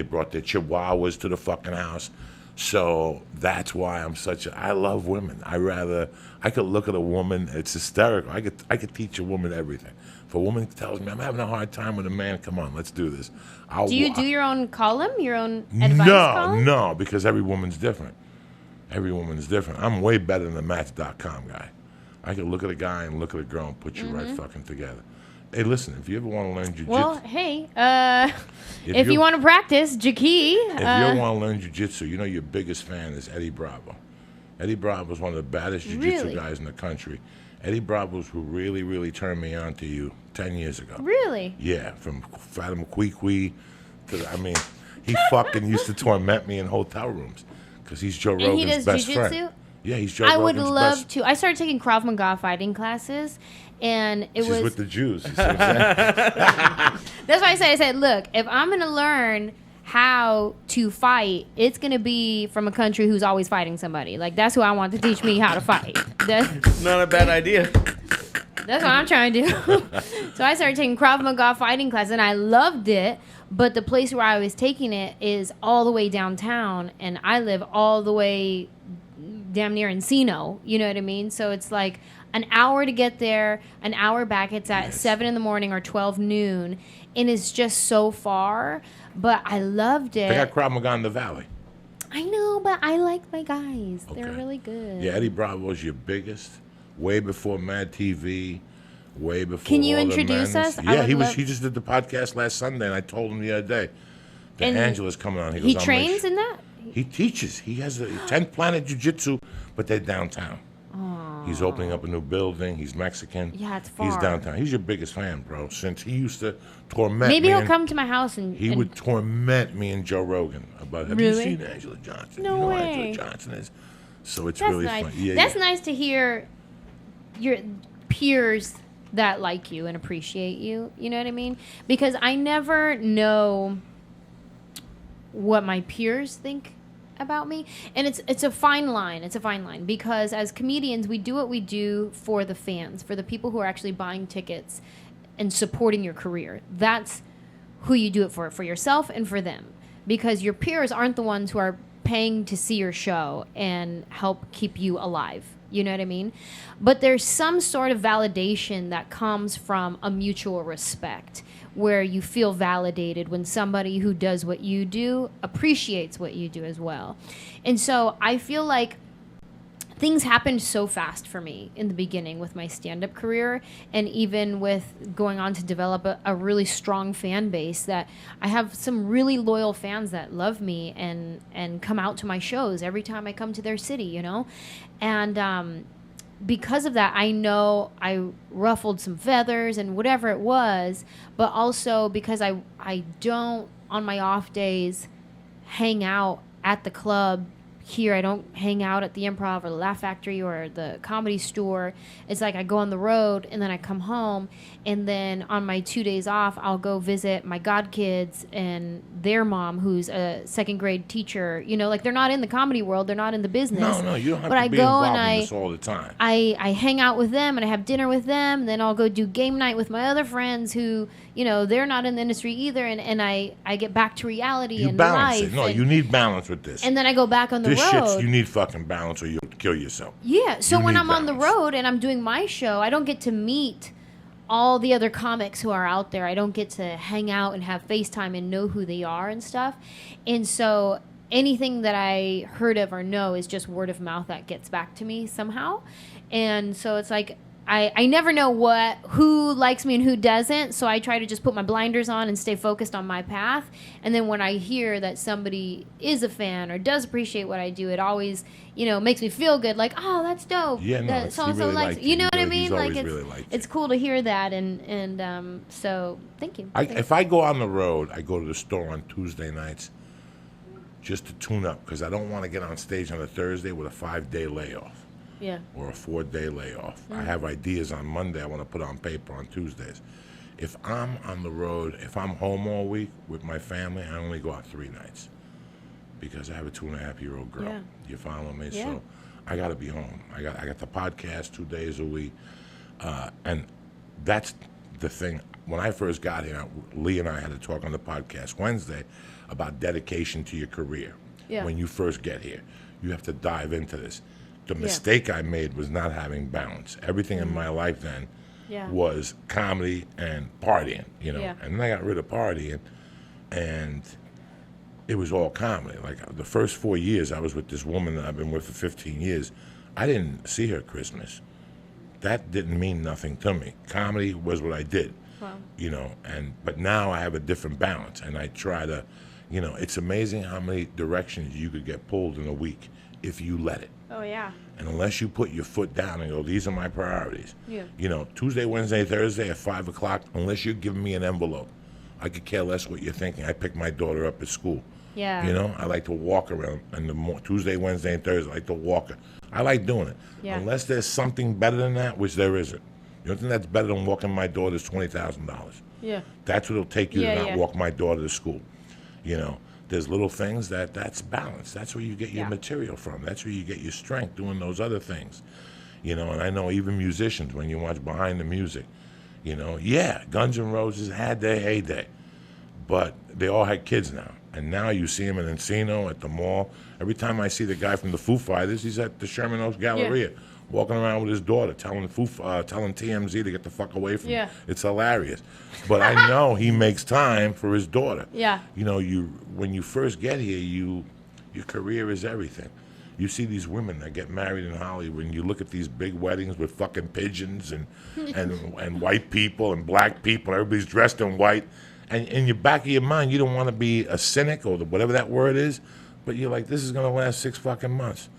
brought their chihuahuas to the fucking house. So that's why I love women. I could look at a woman, it's hysterical. I could teach a woman everything. If a woman tells me I'm having a hard time with a man, come on, let's do this. Do you do your own column, your own advice column? No, because every woman's different. I'm way better than the Match.com guy. I can look at a guy and look at a girl and put you right fucking together. Hey, listen, if you ever want to learn jiu-jitsu... Well, hey, if you want to practice, Jackie... If you ever want to learn jiu-jitsu, you know your biggest fan is Eddie Bravo. Eddie Bravo is one of the baddest jiu-jitsu guys in the country. Eddie Bravo is who really, really turned me on to you 10 years ago. Really? Yeah, from Fatima Kwee to... he fucking used to torment me in hotel rooms because he's Joe Rogan's best jiu-jitsu? Friend. Yeah, he's Joe Rogan's best... I would love to. I started taking Krav Maga fighting classes, and She's with the Jews. You see what I'm saying? That's why I said, look, if I'm going to learn how to fight, it's going to be from a country who's always fighting somebody. Like, that's who I want to teach me how to fight. That's not a bad idea. That's what I'm trying to do. So I started taking Krav Maga fighting class, and I loved it. But the place where I was taking it is all the way downtown, and I live all the way damn near Encino. You know what I mean? So it's like an hour to get there, an hour back. It's at 7 in the morning or 12 noon, and it's just so far. But I loved it. They got Krav Maga in the Valley. I know, but I like my guys. Okay. They're really good. Yeah, Eddie Bravo's your biggest. Way before Mad TV. Way before. Can you all introduce us? Yeah, he just did the podcast last Sunday, and I told him the other day that Anjelah's coming on. He trains in that? He teaches. He has a 10th Planet Jiu-Jitsu, but they're downtown. Aww. He's opening up a new building. He's Mexican. Yeah, it's far. He's downtown. He's your biggest fan, bro. Since he used to torment Maybe me. He'll come to my house and... He would torment me and Joe Rogan about, have you seen Anjelah Johnson? No you know way. Anjelah Johnson is. So it's That's really nice. fun. Yeah, That's nice to hear your peers that like you and appreciate you. You know what I mean? Because I never know what my peers think about me, and it's a fine line. It's a fine line because as comedians, we do what we do for the fans, for the people who are actually buying tickets and supporting your career. That's who you do it for yourself and for them. because your peers aren't the ones who are paying to see your show and help keep you alive. You know what I mean? But there's some sort of validation that comes from a mutual respect, where you feel validated when somebody who does what you do appreciates what you do as well. And so I feel like things happened so fast for me in the beginning with my stand-up career, and even with going on to develop a really strong fan base, that I have some really loyal fans that love me and come out to my shows every time I come to their city, you know? And because of that, I know I ruffled some feathers and whatever it was, but also because I don't, on my off days, hang out at the club here. I don't hang out at the Improv or the Laugh Factory or the Comedy Store. It's like I go on the road and then I come home, and then on my 2 days off, I'll go visit my godkids and their mom, who's a second grade teacher. You know, like, they're not in the comedy world, they're not in the business. No, you don't have but to I be go involved and in this all the time. I hang out with them and I have dinner with them, and then I'll go do game night with my other friends who, you know, they're not in the industry either, and I get back to reality You and balance life. it. No, you need balance with this. And then I go back on the this road. shit's, you need fucking balance or you'll kill yourself. Yeah, so You when need I'm on the balance. road and I'm doing my show, I don't get to meet all the other comics who are out there. I don't get to hang out and have FaceTime and know who they are and stuff. And so anything that I heard of or know is just word of mouth that gets back to me somehow. And so it's like I never know who likes me and who doesn't, so I try to just put my blinders on and stay focused on my path. And then when I hear that somebody is a fan or does appreciate what I do, it always, you know, makes me feel good. Like, oh, that's dope. Yeah, no, that it's- so he and so really likes liked you. you. know what I He's mean? always Like, really liked you. it's cool to hear that, and so thank you. If I go on the road, I go to the store on Tuesday nights just to tune up, because I don't want to get on stage on a Thursday with a 5-day layoff. Yeah. Or a 4-day layoff. I have ideas on Monday I want to put on paper on Tuesdays. If I'm on the road, if I'm home all week with my family, I only go out 3 nights because I have a 2.5-year-old girl. Yeah. You follow me? Yeah. So I got to be home. I got the podcast 2 days a week, and that's the thing. When I first got here, Lee and I had to talk on the podcast Wednesday about dedication to your career. Yeah. When you first get here, you have to dive into this. The mistake I made was not having balance. Everything in my life then was comedy and partying, you know. Yeah. And then I got rid of partying, and it was all comedy. Like, the first 4 years I was with this woman that I've been with for 15 years, I didn't see her Christmas. That didn't mean nothing to me. Comedy was what I did. Wow. You know, but now I have a different balance, and I try to, you know, it's amazing how many directions you could get pulled in a week if you let it. Oh yeah. And unless you put your foot down and go, these are my priorities. Yeah. You know, Tuesday, Wednesday, Thursday at 5 o'clock, unless you're giving me an envelope, I could care less what you're thinking. I pick my daughter up at school. Yeah. You know, I like to walk around on the Tuesday, Wednesday, and Thursday. I like to walk her. I like doing it. Yeah. Unless there's something better than that, which there isn't. You don't think that's better than walking my daughter's $20,000? Yeah. That's what it'll take you Yeah, to not yeah. walk my daughter to school. You know, there's little things that's balance. That's where you get your Yeah. material from. That's where you get your strength doing those other things. You know, and I know even musicians, when you watch Behind the Music, you know, yeah, Guns N' Roses had their heyday, but they all had kids now. And now you see them in Encino, at the mall. Every time I see the guy from the Foo Fighters, he's at the Sherman Oaks Galleria, walking around with his daughter, telling TMZ to get the fuck away from him. It's hilarious. But I know he makes time for his daughter. Yeah. You know, when you first get here, your career is everything. You see these women that get married in Hollywood, and you look at these big weddings with fucking pigeons and white people and black people. Everybody's dressed in white. And in your back of your mind, you don't want to be a cynic or whatever that word is, but you're like, this is going to last 6 fucking months.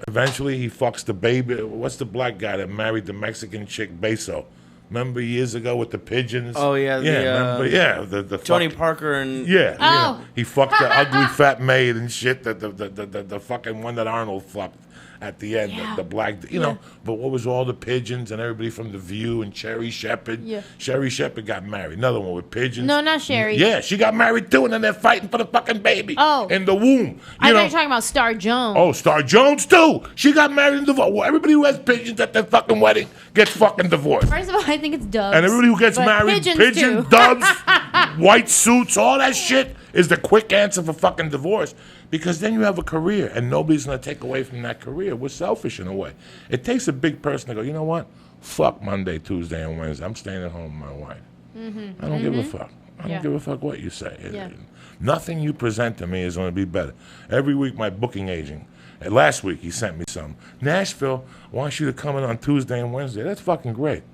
Eventually, he fucks the baby. What's the black guy that married the Mexican chick, Beso? Remember years ago with the pigeons? Oh, yeah. The Tony fuck- Parker and... Yeah, Oh. you know, he fucked the ugly fat maid and shit. The fucking one that Arnold fucked at the end, Yeah. the black, you know. But what was all the pigeons and everybody from The View and Sherry Shepherd? Yeah. Sherry Shepherd got married. Another one with pigeons. No, not Sherry. Yeah, she got married too, and then they're fighting for the fucking baby. Oh. In the womb. I You thought know. you were talking about Star Jones. Oh, Star Jones too. She got married and divorced. Well, everybody who has pigeons at their fucking wedding gets fucking divorced. First of all, I think it's doves. And everybody who gets but married, pigeons pigeon, too. doves, white suits, all that shit is the quick answer for fucking divorce, because then you have a career and nobody's going to take away from that career. We're selfish in a way. It takes a big person to go, you know what? Fuck Monday, Tuesday, and Wednesday. I'm staying at home with my wife. I don't give a fuck. I don't give a fuck what you say. Yeah. Nothing you present to me is going to be better. Every week, my booking agent, last week he sent me something. Nashville wants you to come in on Tuesday and Wednesday. That's fucking great.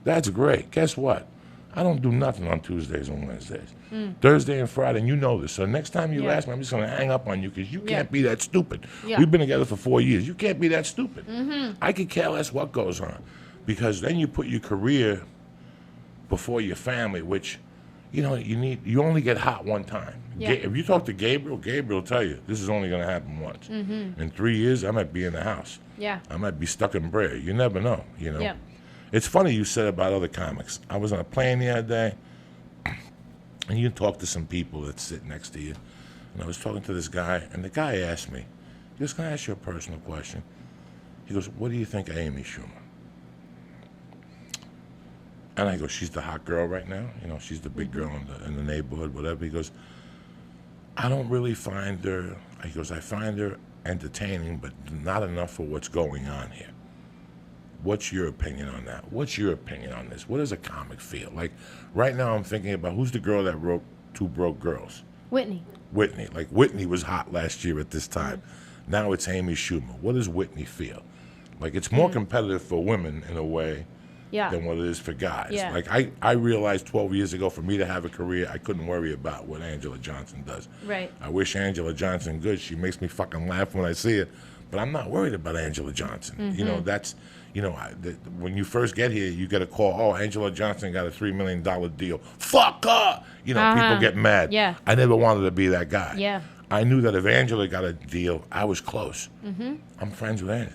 That's great. Guess what? I don't do nothing on Tuesdays and Wednesdays. Thursday and Friday, and you know this. So next time you ask me, I'm just going to hang up on you because you can't be that stupid. Yeah. We've been together for 4 years. You can't be that stupid. I could care less what goes on, because then you put your career before your family, which, you know, you only get hot one time. Yeah. If you talk to Gabriel will tell you this is only going to happen once. In 3 years, I might be in the house. Yeah. I might be stuck in Brea. You never know, you know. Yeah. It's funny you said about other comics. I was on a plane the other day, and you talk to some people that sit next to you. And I was talking to this guy, and the guy asked me, "Just can I ask you a personal question?" He goes, "What do you think of Amy Schumer?" And I go, "She's the hot girl right now. You know, she's the big girl in the neighborhood, whatever." He goes, "I don't really find her," he goes, "I find her entertaining, but not enough for what's going on here." What's your opinion on that? What's your opinion on this? What does a comic feel? Like, right now I'm thinking about who's the girl that wrote Two Broke Girls? Whitney. Whitney. Like, Whitney was hot last year at this time. Now it's Amy Schumer. What does Whitney feel? Like, it's more competitive for women in a way than what it is for guys. Yeah. Like, I realized 12 years ago, for me to have a career, I couldn't worry about what Anjelah Johnson does. Right. I wish Anjelah Johnson good. She makes me fucking laugh when I see it. But I'm not worried about Anjelah Johnson. You know, that's, you know, when you first get here, you get a call, "Oh, Anjelah Johnson got a $3 million deal. Fuck her!" You know, people get mad. Yeah. I never wanted to be that guy. Yeah. I knew that if Anjelah got a deal, I was close. I'm friends with Anjelah.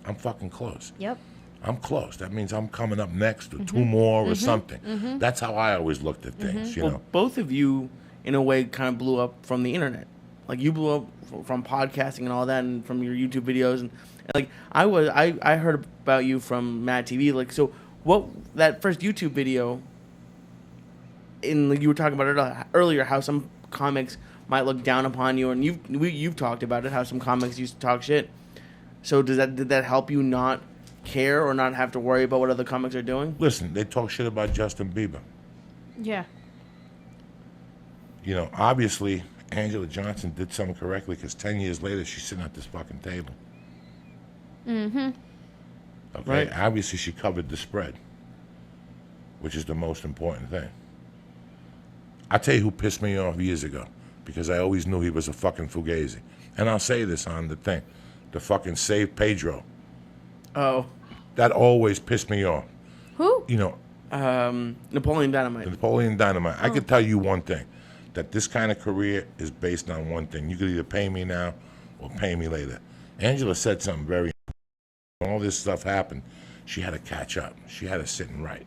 I'm fucking close. Yep. I'm close. That means I'm coming up next to two more or something. That's how I always looked at things, you know. Both of you, in a way, kind of blew up from the internet. Like, you blew up from podcasting and all that, and from your YouTube videos, and like I heard about you from Mad TV. Like, so what, that first YouTube video, like you were talking about it earlier, how some comics might look down upon you, and you've talked about it, how some comics used to talk shit. So did that help you not care or not have to worry about what other comics are doing? Listen, they talk shit about Justin Bieber. Yeah. You know, obviously, Anjelah Johnson did something correctly, because 10 years later, she's sitting at this fucking table. Okay, Right. Obviously, she covered the spread, which is the most important thing. I'll tell you who pissed me off years ago, because I always knew he was a fucking fugazi. And I'll say this on the thing, the fucking Save Pedro. Oh, That always pissed me off. Who? You know, Napoleon Dynamite. Napoleon Dynamite. I could tell you one thing, that this kind of career is based on one thing. You could either pay me now or pay me later. Anjelah said something very important. When all this stuff happened, she had to catch up. She had to sit and write.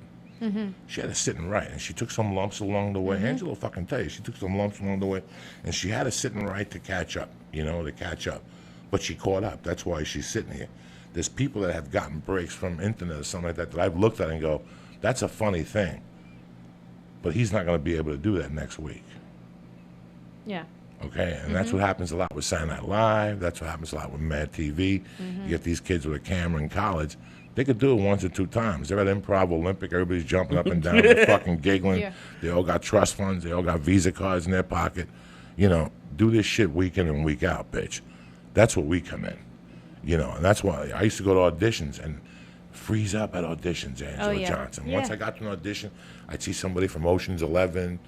She had to sit and write, and she took some lumps along the way. Anjelah will fucking tell you, she took some lumps along the way, and she had to sit and write to catch up, you know, to catch up. But she caught up. That's why she's sitting here. There's people that have gotten breaks from internet or something like that that I've looked at and go, that's a funny thing. But he's not going to be able to do that next week. Yeah. Okay, and that's what happens a lot with Saturday Night Live. That's what happens a lot with Mad TV. You get these kids with a camera in college. They could do it once or two times. They're at Improv Olympic. Everybody's jumping up and down. They're fucking giggling. Yeah. They all got trust funds. They all got Visa cards in their pocket. You know, do this shit week in and week out, bitch. That's what we come in. You know, and that's why I used to go to auditions and freeze up at auditions, Anjelah Johnson. Once I got to an audition, I'd see somebody from Ocean's 11,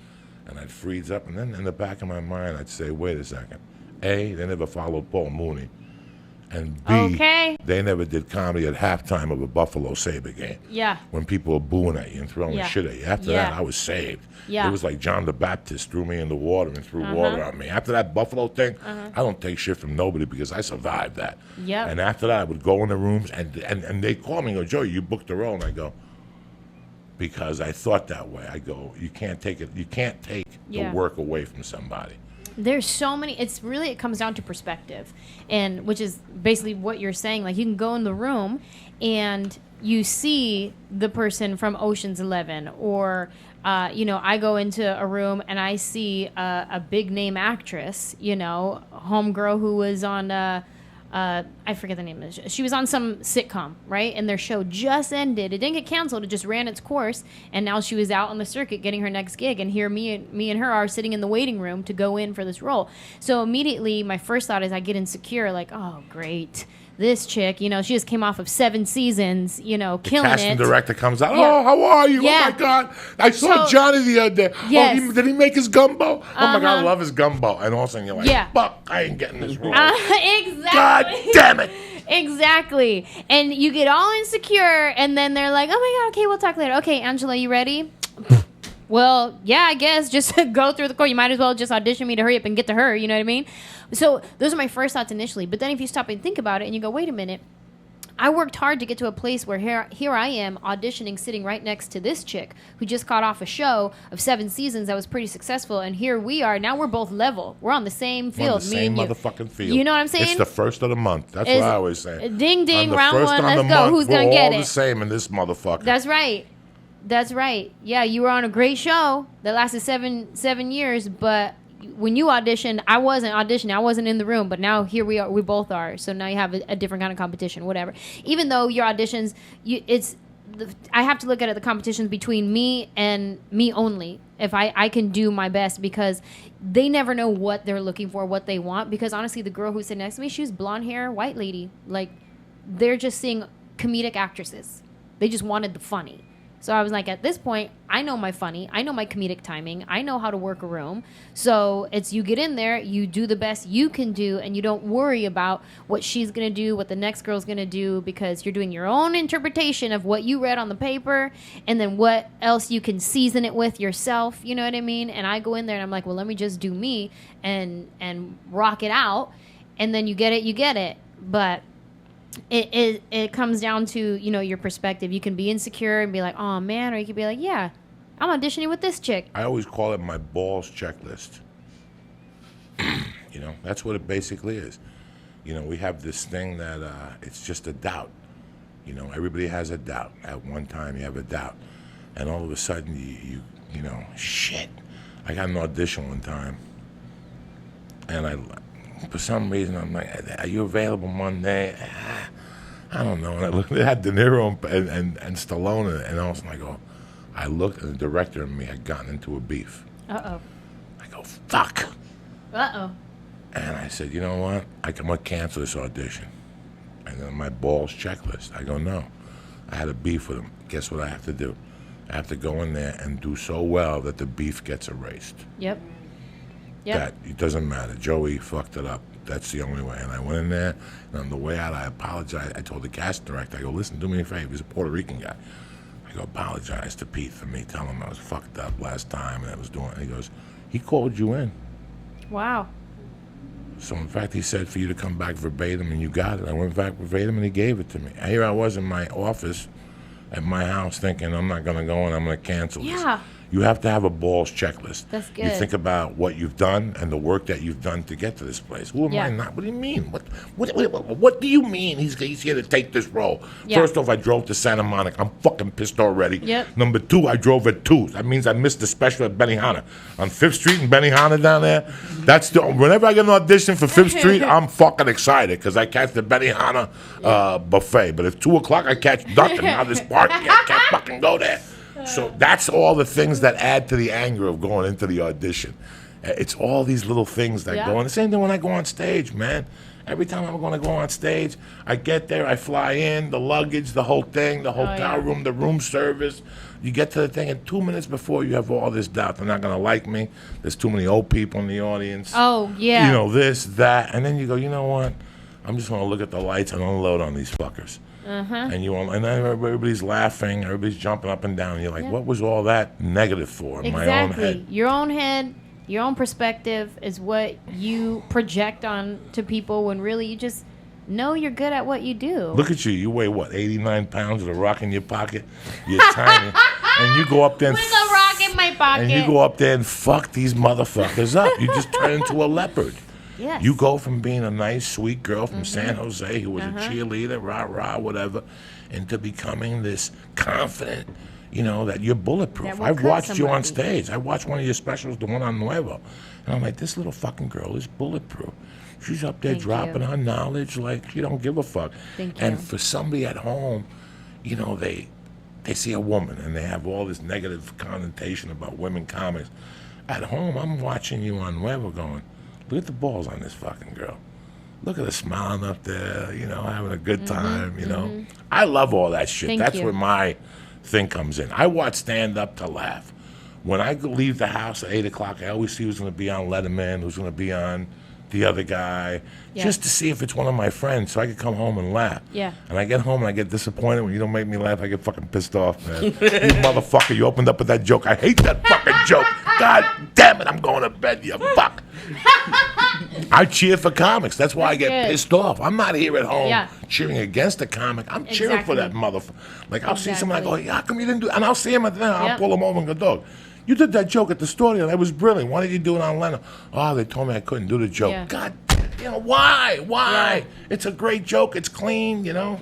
and I'd freeze up, and then in the back of my mind, I'd say, wait a second. A, they never followed Paul Mooney. And B, they never did comedy at halftime of a Buffalo Sabre game. Yeah. When people were booing at you and throwing shit at you. After that, I was saved. Yeah. It was like John the Baptist threw me in the water and threw water on me. After that Buffalo thing, I don't take shit from nobody because I survived that. Yep. And after that, I would go in the rooms, and they'd call me and go, Joey, you booked the role. And I go, because I thought that way. I go, you can't take it. You can't take the work away from somebody. There's so many. It comes down to perspective, and which is basically what you're saying. Like, you can go in the room and you see the person from Ocean's 11 or I go into a room and I see a big name actress, homegirl who was on, I forget the name of it. She was on some sitcom, right? And their show just ended. It didn't get canceled. It just ran its course. And now she was out on the circuit getting her next gig. And here me and her are sitting in the waiting room to go in for this role. So immediately my first thought is I get insecure, like, oh, great. This chick, she just came off of 7 seasons, killing it. The casting director comes out. Oh, how are you? Yeah. Oh my God! I saw Johnny the other day. Yes. Oh, did he make his gumbo? Oh my God, I love his gumbo. And all of a sudden you're like, fuck, I ain't getting this role. Exactly. God damn it! Exactly. And you get all insecure, and then they're like, oh my God, okay, we'll talk later. Okay, Anjelah, you ready? Well, yeah, I guess. Just go through the course. You might as well just audition me to hurry up and get to her. You know what I mean? So those are my first thoughts initially. But then if you stop and think about it and you go, wait a minute. I worked hard to get to a place where here I am auditioning, sitting right next to this chick who just got off a show of 7 seasons that was pretty successful. And here we are. Now we're both level. We're on the same field. On the same motherfucking field. You know what I'm saying? It's the first of the month. That's what I always say. Ding, ding, round one, let's go. Who's going to get it? We're all the same in this motherfucker. That's right. That's right. Yeah, you were on a great show that lasted seven years, but when you auditioned, I wasn't auditioning. I wasn't in the room, but now here we are. We both are. So now you have a different kind of competition, whatever. Even though your auditions, I have to look at it, the competitions between me and me only. If I can do my best, because they never know what they're looking for, what they want. Because honestly, the girl who's sitting next to me, she was blonde hair, white lady. Like, they're just seeing comedic actresses. They just wanted the funny. So I was like, at this point, I know my funny. I know my comedic timing. I know how to work a room. So it's you get in there, you do the best you can do, and you don't worry about what she's going to do, what the next girl's going to do, because you're doing your own interpretation of what you read on the paper and then what else you can season it with yourself. You know what I mean? And I go in there and I'm like, well, let me just do me and rock it out. And then you get it. But it comes down to, your perspective. You can be insecure and be like, oh man, or you could be like, yeah, I'm auditioning with this chick. I always call it my balls checklist. That's what it basically is. We have this thing that it's just a doubt. Everybody has a doubt. At one time you have a doubt, and all of a sudden you shit. I got an audition one time, and for some reason, I'm like, are you available Monday? I don't know. And I looked, it had De Niro and Stallone in it. And all of a sudden I looked, and the director and me had gotten into a beef. Uh-oh. I go, fuck. Uh-oh. And I said, you know what? I'm going to cancel this audition. And then my balls checklist. I go, no. I had a beef with him. Guess what I have to do? I have to go in there and do so well that the beef gets erased. Yep. That it doesn't matter. Joey fucked it up. That's the only way. And I went in there, and on the way out, I apologized. I told the casting director, I go, listen, do me a favor. He's a Puerto Rican guy. I go, apologize to Pete for me. Tell him I was fucked up last time and I was doing it. He goes, he called you in. Wow. So, in fact, he said for you to come back verbatim, and you got it. I went back verbatim, and he gave it to me. Here I was in my office at my house thinking, I'm not going to go and I'm going to cancel this. Yeah. You have to have a balls checklist. That's good. You think about what you've done and the work that you've done to get to this place. Who am I not? What do you mean? What do you mean he's here to take this role? Yeah. First off, I drove to Santa Monica. I'm fucking pissed already. Yep. Number 2, I drove at 2. That means I missed the special at Benihana. On 5th Street in Benihana down there, whenever I get an audition for 5th Street, I'm fucking excited because I catch the Benihana buffet. But if 2 o'clock, I catch nothing. Now this party, I can't fucking go there. So that's all the things that add to the anger of going into the audition. It's all these little things that go on. The same thing when I go on stage, man. Every time I'm going to go on stage, I get there, I fly in, the luggage, the whole thing, the hotel room, the room service. You get to the thing, and 2 minutes before you have all this doubt. They're not going to like me. There's too many old people in the audience. Oh, yeah. This, that. And then you go, you know what? I'm just going to look at the lights and unload on these fuckers. And then everybody's laughing, everybody's jumping up and down. And you're like, what was all that negative for in my own head? Your own head, your own perspective is what you project on to people when really you just know you're good at what you do. Look at you. You weigh, 89 pounds with a rock in your pocket? You're tiny. And you go up there and with a rock in my pocket. And you go up there and fuck these motherfuckers up. You just turn into a leopard. Yes. You go from being a nice, sweet girl from San Jose who was a cheerleader, rah-rah, whatever, into becoming this confident, you know, that you're bulletproof. That will I've cut watched you on somebody. stage. I watched one of your specials, the one on Nuevo. And I'm like, this little fucking girl is bulletproof. She's up there Thank dropping you. her knowledge like she don't give a fuck. Thank and you. for somebody at home, you know, they see a woman and they have all this negative connotation about women comics. At home, I'm watching you on Nuevo going, look at the balls on this fucking girl. Look at her smiling up there, you know, having a good time, you know. I love all that shit. Thank That's you. where my thing comes in. I watch stand-up to laugh. When I leave the house at 8 o'clock, I always see who's going to be on Letterman, who's going to be on the other guy, Yeah. just to see if it's one of my friends so I can come home and laugh. Yeah. And I get home and I get disappointed when you don't make me laugh. I get fucking pissed off, man. You motherfucker, you opened up with that joke. I hate that fucking joke. God damn it, I'm going to bed, you fuck. I cheer for comics. That's why I get good. pissed off. I'm not here at home Yeah. cheering against a comic. I'm cheering for that Exactly. motherfucker. Like, I'll see someone, I go, Exactly. yeah, how come you didn't do it? And I'll see him at the end. I'll Yep. pull him over and go, dog, you did that joke at the studio. That was brilliant. Why did you do it on Leonard? Oh, they told me I couldn't do the joke. Yeah. God, you know, why? Why? Yeah. It's a great joke. It's clean, you know?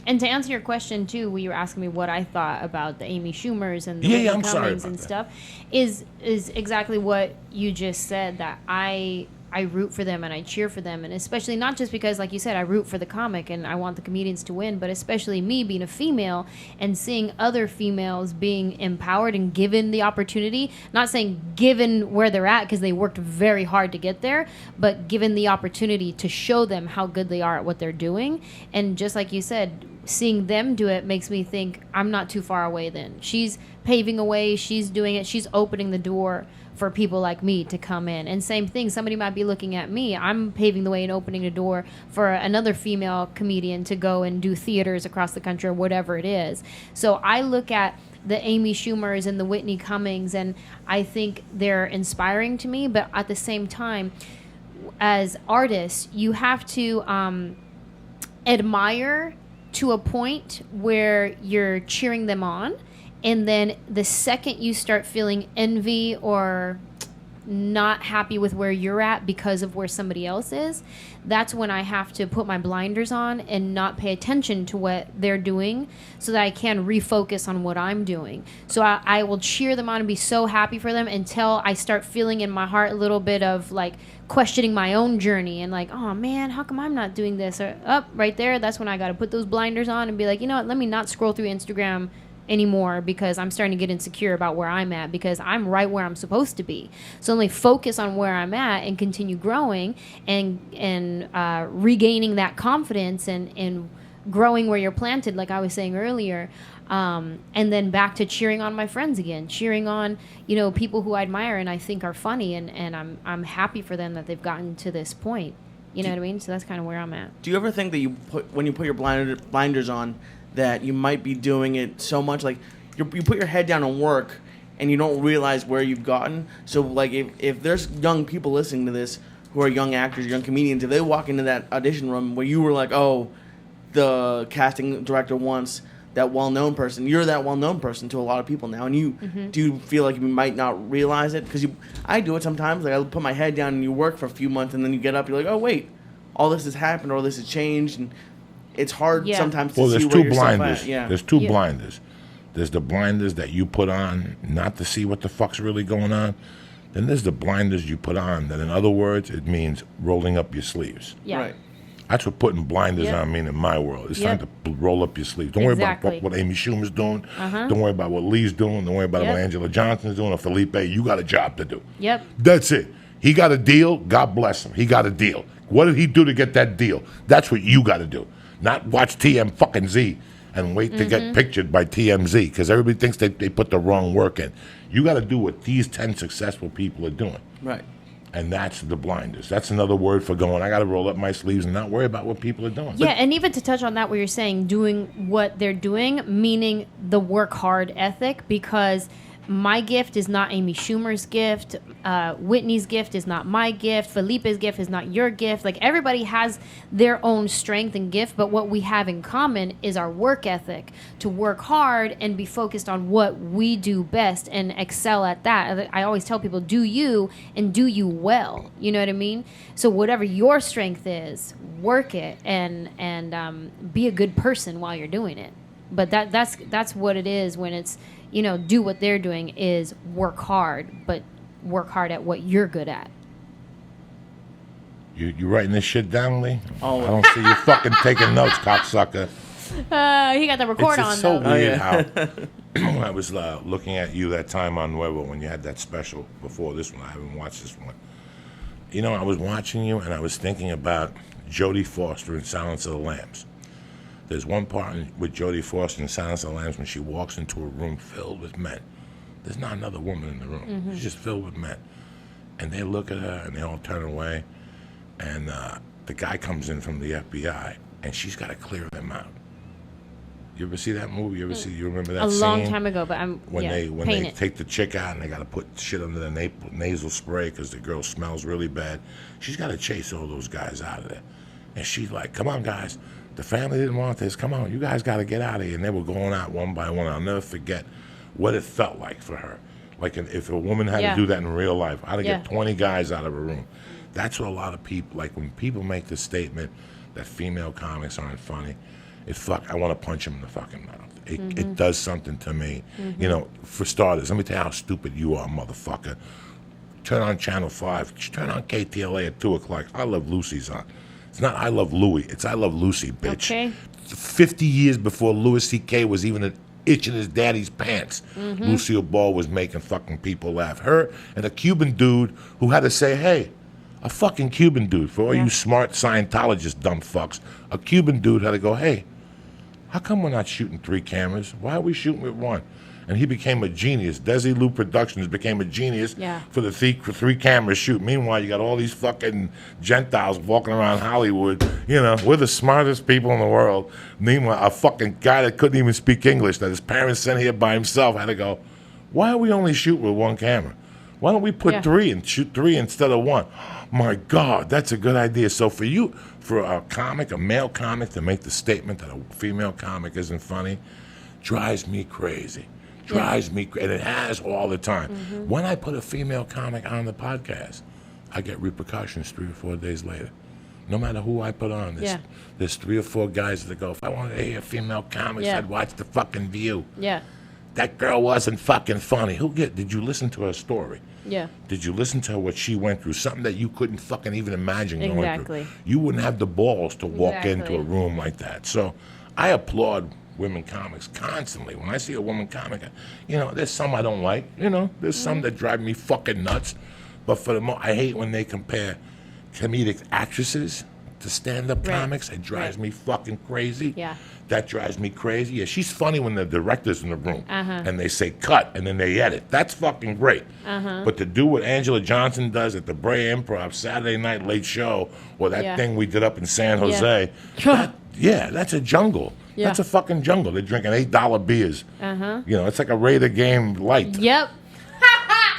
And to answer your question too, where you were asking me what I thought about the Amy Schumers and the Yeah, Whitney I'm sorry Cummings about and that. stuff, is exactly what you just said. That I root for them and I cheer for them, and especially not just because, like you said, I root for the comic and I want the comedians to win, but especially me being a female and seeing other females being empowered and given the opportunity. Not saying given where they're at because they worked very hard to get there, but given the opportunity to show them how good they are at what they're doing. And just like you said, seeing them do it makes me think I'm not too far away then. She's paving a way, she's doing it, she's opening the door for people like me to come in. And same thing, somebody might be looking at me. I'm paving the way and opening the door for another female comedian to go and do theaters across the country or whatever it is. So I look at the Amy Schumers and the Whitney Cummings, and I think they're inspiring to me. But at the same time, as artists, you have to admire to a point where you're cheering them on, and then the second you start feeling envy or not happy with where you're at because of where somebody else is, that's when I have to put my blinders on and not pay attention to what they're doing so that I can refocus on what I'm doing. So I will cheer them on and be so happy for them until I start feeling in my heart a little bit of like questioning my own journey and like, oh man, how come I'm not doing this? Or up right there, that's when I got to put those blinders on and be like, you know what, let me not scroll through Instagram anymore because I'm starting to get insecure about where I'm at because I'm right where I'm supposed to be. So only focus on where I'm at and continue growing and regaining that confidence and growing where you're planted, like I was saying earlier. And then back to cheering on my friends again, cheering on, you know, people who I admire and I think are funny, and I'm happy for them that they've gotten to this point. You know what I mean? So that's kind of where I'm at. Do you ever think that when you put your blinders on, that you might be doing it so much, like you put your head down and work, and you don't realize where you've gotten? So like if there's young people listening to this who are young actors, young comedians, if they walk into that audition room where you were like, oh, the casting director wants that well-known person, you're that well-known person to a lot of people now, and you do you feel like you might not realize it? Because I do it sometimes. Like I put my head down and you work for a few months, and then you get up, you're like, oh wait, all this has happened, or this has changed, and it's hard sometimes to well, see there's where two yourself blinders. at. Yeah. There's two Yeah. blinders. There's the blinders that you put on not to see what the fuck's really going on. Then there's the blinders you put on that, in other words, it means rolling up your sleeves. Yeah. Right. That's what putting blinders Yep. on mean in my world. It's Yep. time to roll up your sleeves. Don't worry Exactly. about what Amy Schumer's doing. Uh-huh. Don't worry about what Lee's doing. Don't worry about Yep. what Anjelah Johnson's doing or Felipe. You got a job to do. Yep. That's it. He got a deal. God bless him. He got a deal. What did he do to get that deal? That's what you got to do. Not watch TM and wait to get pictured by TMZ because everybody thinks they put the wrong work in. You got to do what these 10 successful people are doing. Right. And that's the blinders. That's another word for going, I got to roll up my sleeves and not worry about what people are doing. Yeah, and even to touch on that, what you're saying, doing what they're doing, meaning the work hard ethic, because my gift is not Amy Schumer's gift. Whitney's gift is not my gift. Felipe's gift is not your gift. Like, everybody has their own strength and gift, but what we have in common is our work ethic, to work hard and be focused on what we do best and excel at that. I always tell people, do you and do you well. You know what I mean? So whatever your strength is, work it and be a good person while you're doing it. But that's what it is when it's, do what they're doing is work hard, but work hard at what you're good at. You writing this shit down, Lee? Oh. I don't see you fucking taking notes, cocksucker. He got the record It's on, so though. weird how I was looking at you that time on Nuevo when you had that special before this one. I haven't watched this one. I was watching you and I was thinking about Jodie Foster in Silence of the Lambs. There's one part with Jodie Foster in Silence of the Lambs when she walks into a room filled with men. There's not another woman in the room. Mm-hmm. It's just filled with men. And they look at her and they all turn away. And the guy comes in from the FBI and she's got to clear them out. You ever see that movie? You remember that A scene? long time ago, but When they Paint it. take the chick out and they got to put shit under the nasal spray because the girl smells really bad. She's got to chase all those guys out of there. And she's like, come on, guys. The family didn't want this. Come on, you guys got to get out of here. And they were going out one by one. I'll never forget what it felt like for her. Like if a woman had to do that in real life, I'd get 20 guys out of a room. That's what a lot of people, like when people make the statement that female comics aren't funny, I want to punch them in the fucking mouth. It does something to me. For starters, let me tell you how stupid you are, motherfucker. Turn on Channel 5. Turn on KTLA at 2 o'clock. I Love Lucy's on. It's not I Love Louie. It's I Love Lucy, bitch. Okay. 50 years before Louis C.K. was even an itch in his daddy's pants, Lucille Ball was making fucking people laugh. Her and a Cuban dude who had to say, hey, a fucking Cuban dude, for all you smart Scientologist dumb fucks, a Cuban dude had to go, hey, how come we're not shooting 3 cameras? Why are we shooting with 1? And he became a genius. Desi Lou Productions became a genius for the 3 camera shoot. Meanwhile, you got all these fucking Gentiles walking around Hollywood. We're the smartest people in the world. Meanwhile, a fucking guy that couldn't even speak English, that his parents sent here by himself, had to go, why are we only shoot with 1 camera? Why don't we put 3 and shoot 3 instead of 1? My God, that's a good idea. So for a male comic, to make the statement that a female comic isn't funny, drives me crazy. And it has all the time. When I put a female comic on the podcast, I get repercussions 3 or 4 days later. No matter who I put on, there's 3 or 4 guys that go, if I wanted to hear female comics, I'd watch The fucking View. Yeah. That girl wasn't fucking funny. Did you listen to her story? Yeah. Did you listen to what she went through? Something that you couldn't fucking even imagine going Exactly. through. You wouldn't have the balls to walk into a room like that. So I applaud women comics constantly. When I see a woman comic, there's some I don't like. There's some that drive me fucking nuts. But for the most, I hate when they compare comedic actresses to stand-up comics. It drives me fucking crazy. Yeah. That drives me crazy. Yeah, she's funny when the director's in the room and they say cut and then they edit. That's fucking great. But to do what Anjelah Johnson does at the Bray Improv Saturday Night Late Show or that thing we did up in San Jose, that's a jungle. Yeah. That's a fucking jungle. They're drinking $8 beers. It's like a Raider game light. Yep.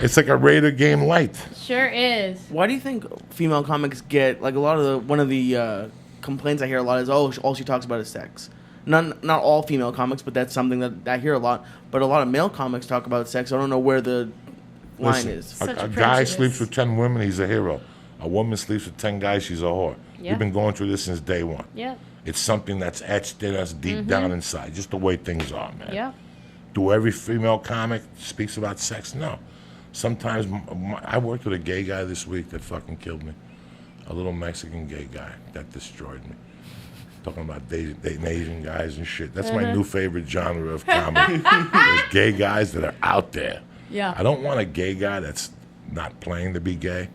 It's like a Raider game light. Sure is. Why do you think female comics get, like, one of the complaints I hear a lot is, all she talks about is sex. Not all female comics, but that's something that I hear a lot. But a lot of male comics talk about sex. I don't know where the line is. Such A a guy prejudice. sleeps with 10 women, he's a hero. A woman sleeps with 10 guys, she's a whore. Yeah. We've been going through this since day one. Yeah. It's something that's etched in us deep down inside, just the way things are, man. Yeah. Do every female comic speaks about sex? No. Sometimes, I worked with a gay guy this week that fucking killed me. A little Mexican gay guy that destroyed me. Talking about dating Asian guys and shit. That's my new favorite genre of comedy. There's gay guys that are out there. Yeah. I don't want a gay guy that's not playing to be gay.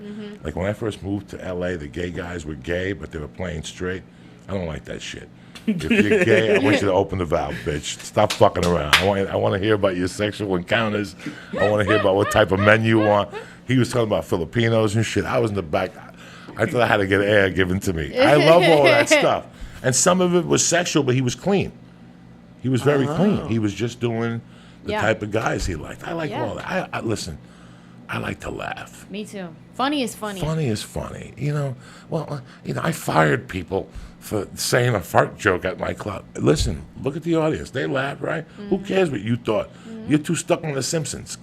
Like when I first moved to LA, the gay guys were gay, but they were playing straight. I don't like that shit. If you're gay, I want you to open the valve, bitch. Stop fucking around. I want to hear about your sexual encounters. I want to hear about what type of men you want. He was talking about Filipinos and shit. I was in the back. I thought I had to get air given to me. I love all that stuff. And some of it was sexual, but he was clean. He was very clean. He was just doing the type of guys he liked. I like all that. I listen, I like to laugh. Me too. Funny is funny. Funny is funny. I fired people for saying a fart joke at my club. Listen, look at the audience. They laugh, right? Who cares what you thought? You're too stuck on The Simpsons.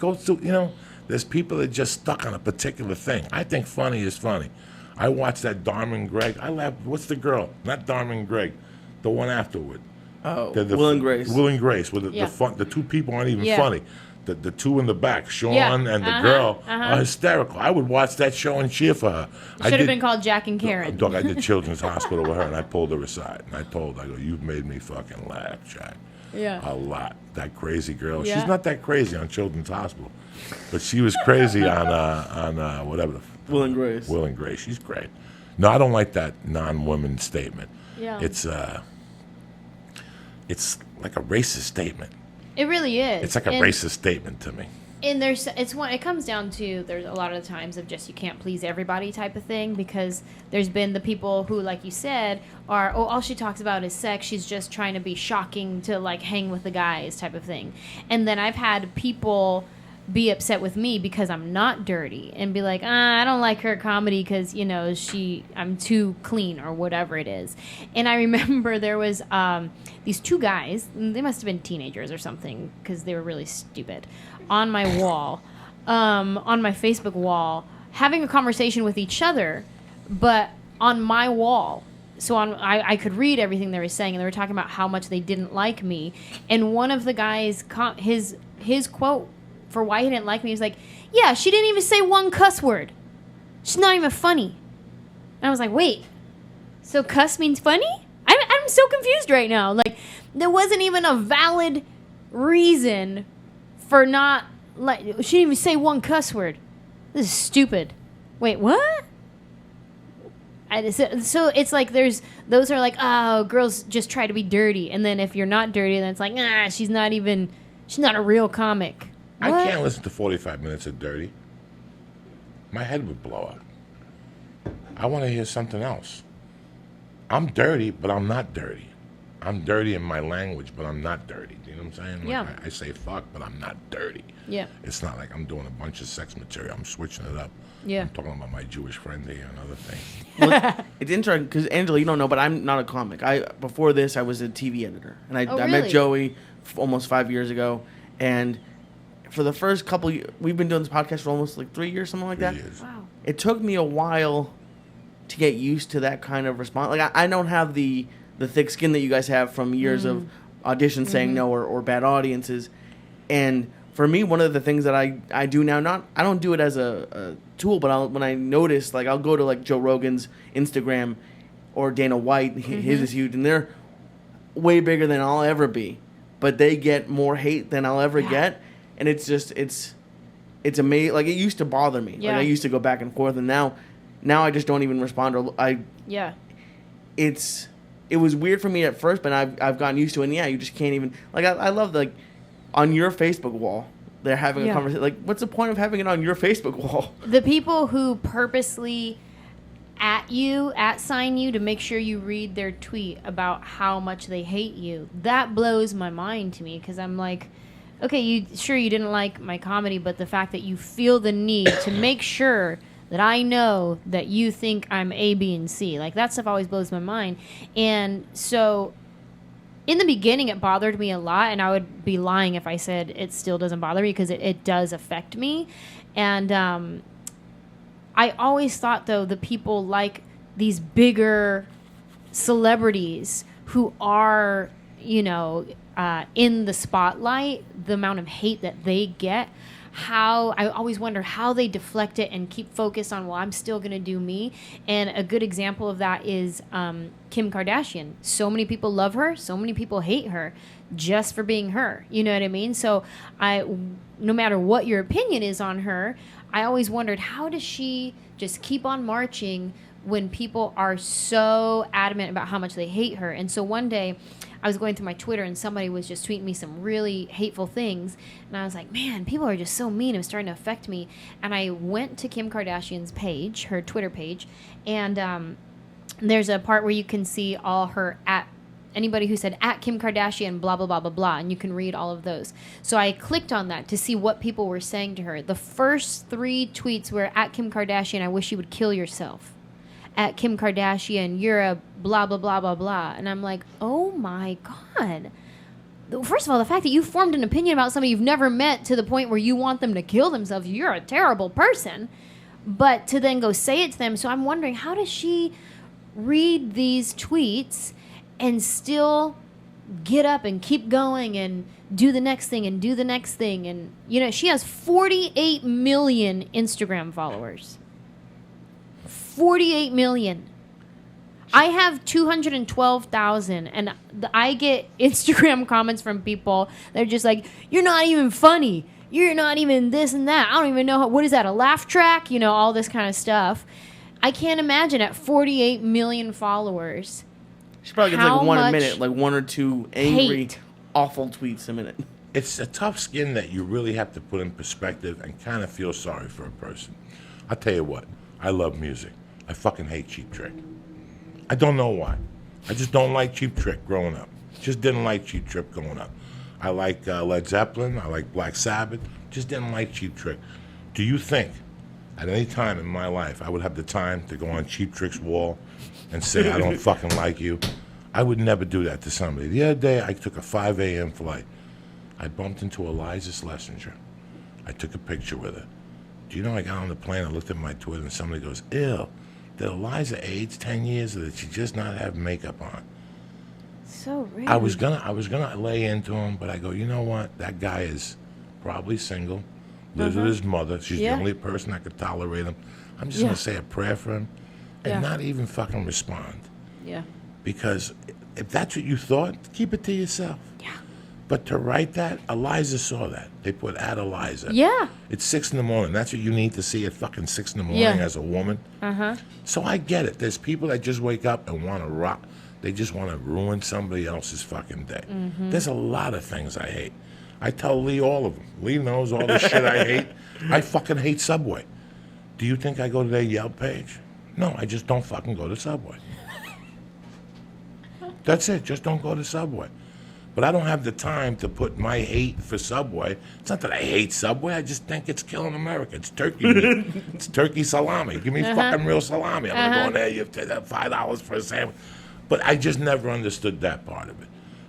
There's people that just stuck on a particular thing. I think funny is funny. I watched that Dharma and Greg. I laughed. What's the girl? Not Dharma and Greg. The one afterward. Oh, They're Will and Grace. Will and Grace. With Yeah. the two people aren't even Yeah. funny. The two in the back, Sean Yeah. and the Uh-huh. girl, Uh-huh. are hysterical. I would watch that show and cheer for her. Should have been called Jack and Karen. Dog, I did Children's Hospital with her, and I pulled her aside. And I told her, I go, you've made me fucking laugh, Jack. Yeah. A lot. That crazy girl. Yeah. She's not that crazy on Children's Hospital. But she was crazy on whatever. Will and Grace. Will and Grace. She's great. No, I don't like that non-woman statement. Yeah. It's like a racist statement. It really is. It's like a racist statement to me. And it comes down to there's a lot of the times of just you can't please everybody type of thing, because there's been the people who, like you said, are all she talks about is sex. She's just trying to be shocking to like hang with the guys type of thing. And then I've had people be upset with me because I'm not dirty and be like, I don't like her comedy because, you know, I'm too clean or whatever it is. And I remember there was these two guys, they must have been teenagers or something because they were really stupid, on my wall, on my Facebook wall, having a conversation with each other, but on my wall. So I could read everything they were saying, and they were talking about how much they didn't like me. And one of the guys, his quote for why he didn't like me was like, yeah, she didn't even say one cuss word. She's not even funny. And I was like, wait, so cuss means funny? I'm so confused right now. Like, there wasn't even a valid reason for not, like, she didn't even say one cuss word. This is stupid. Wait, what? So it's like those are like, oh, girls just try to be dirty. And then if you're not dirty, then it's like, she's not a real comic. I What? can't listen to 45 minutes of dirty. My head would blow up. I want to hear something else. I'm dirty, but I'm not dirty. I'm dirty in my language, but I'm not dirty. Do you know what I'm saying? Like, Yeah. I say fuck, but I'm not dirty. Yeah. It's not like I'm doing a bunch of sex material. I'm switching it up. Yeah. I'm talking about my Jewish friend here and other things. Well, it's interesting because Anjelah, you don't know, but I'm not a comic. Before this, I was a TV editor, and I really? met Joey almost 5 years ago, and for the first couple, we've been doing this podcast for almost like 3 years, something like that. 3 years. Wow. It took me a while to get used to that kind of response. Like I don't have the thick skin that you guys have from years of auditions saying no or bad audiences, and for me, one of the things that I do now, I don't do it as a tool, but when I notice, like, I'll go to, like, Joe Rogan's Instagram or Dana White, his is huge, and they're way bigger than I'll ever be, but they get more hate than I'll ever get, and it's just, it's amazing. Like, it used to bother me. Yeah. Like, I used to go back and forth, and now I just don't even respond, or Yeah. it was weird for me at first, but I've gotten used to it, and yeah, you just can't even, like, I love, like, on your Facebook wall, they're having a conversation. Like, what's the point of having it on your Facebook wall? The people who purposely @sign you to make sure you read their tweet about how much they hate you, that blows my mind to me, because I'm like, okay, you didn't like my comedy, but the fact that you feel the need to make sure that I know that you think I'm A, B, and C, like, that stuff always blows my mind. And so in the beginning, it bothered me a lot, and I would be lying if I said it still doesn't bother me, because it does affect me. And I always thought, though, the people like these bigger celebrities who are, in the spotlight, the amount of hate that they get, I always wonder how they deflect it and keep focused on, well, I'm still going to do me. And a good example of that is Kim Kardashian. So many people love her. So many people hate her just for being her. You know what I mean? So no matter what your opinion is on her, I always wondered, how does she just keep on marching when people are so adamant about how much they hate her? And so one day I was going through my Twitter and somebody was just tweeting me some really hateful things. And I was like, man, people are just so mean. It was starting to affect me. And I went to Kim Kardashian's page, her Twitter page, and there's a part where you can see all her anybody who said @Kim Kardashian, blah, blah, blah, blah, blah, and you can read all of those. So I clicked on that to see what people were saying to her. The first 3 tweets were @Kim Kardashian, I wish you would kill yourself. @Kim Kardashian, you're a blah, blah, blah, blah, blah. And I'm like, oh my God. First of all, the fact that you formed an opinion about somebody you've never met to the point where you want them to kill themselves, you're a terrible person. But to then go say it to them, so I'm wondering, how does she read these tweets and still get up and keep going and do the next thing and do the next thing. And, you know, she has 48 million Instagram followers. 48 million. I have 212,000, and I get Instagram comments from people that are just like, you're not even funny. You're not even this and that. I don't even know. What is that, a laugh track? You know, all this kind of stuff. I can't imagine at 48 million followers. She probably gets like one a minute, like one or two angry, awful tweets a minute. It's a tough skin that you really have to put in perspective and kind of feel sorry for a person. I'll tell you what. I love music. I fucking hate Cheap Trick. I don't know why. I just don't like Cheap Trick growing up. Just didn't like Cheap Trick growing up. I like Led Zeppelin. I like Black Sabbath. Just didn't like Cheap Trick. Do you think at any time in my life I would have the time to go on Cheap Trick's wall and say, I don't fucking like you? I would never do that to somebody. The other day, I took a 5 a.m. flight. I bumped into Eliza Schlesinger. I took a picture with her. Do you know I got on the plane, I looked at my Twitter, and somebody goes, ew, did Eliza age 10 years, or did she just not have makeup on? So rude. I was gonna lay into him, but I go, you know what? That guy is probably single, lives with his mother. She's the only person that could tolerate him. I'm just gonna say a prayer for him and not even fucking respond. Yeah. Because if that's what you thought, keep it to yourself. Yeah. But to write that, Eliza saw that. They put at Eliza. Yeah. It's 6 a.m. That's what you need to see at fucking 6 a.m. as a woman. So I get it. There's people that just wake up and want to rock. They just want to ruin somebody else's fucking day. There's a lot of things I hate. I tell Lee all of them. Lee knows all the shit I hate. I fucking hate Subway. Do you think I go to their Yelp page? No, I just don't fucking go to Subway. That's it. Just don't go to Subway. But I don't have the time to put my hate for Subway. It's not that I hate Subway. I just think it's killing America. It's turkey meat. It's turkey salami. Give me fucking real salami. I'm going to go in there. You have to have $5 for a sandwich. But I just never understood that part of it.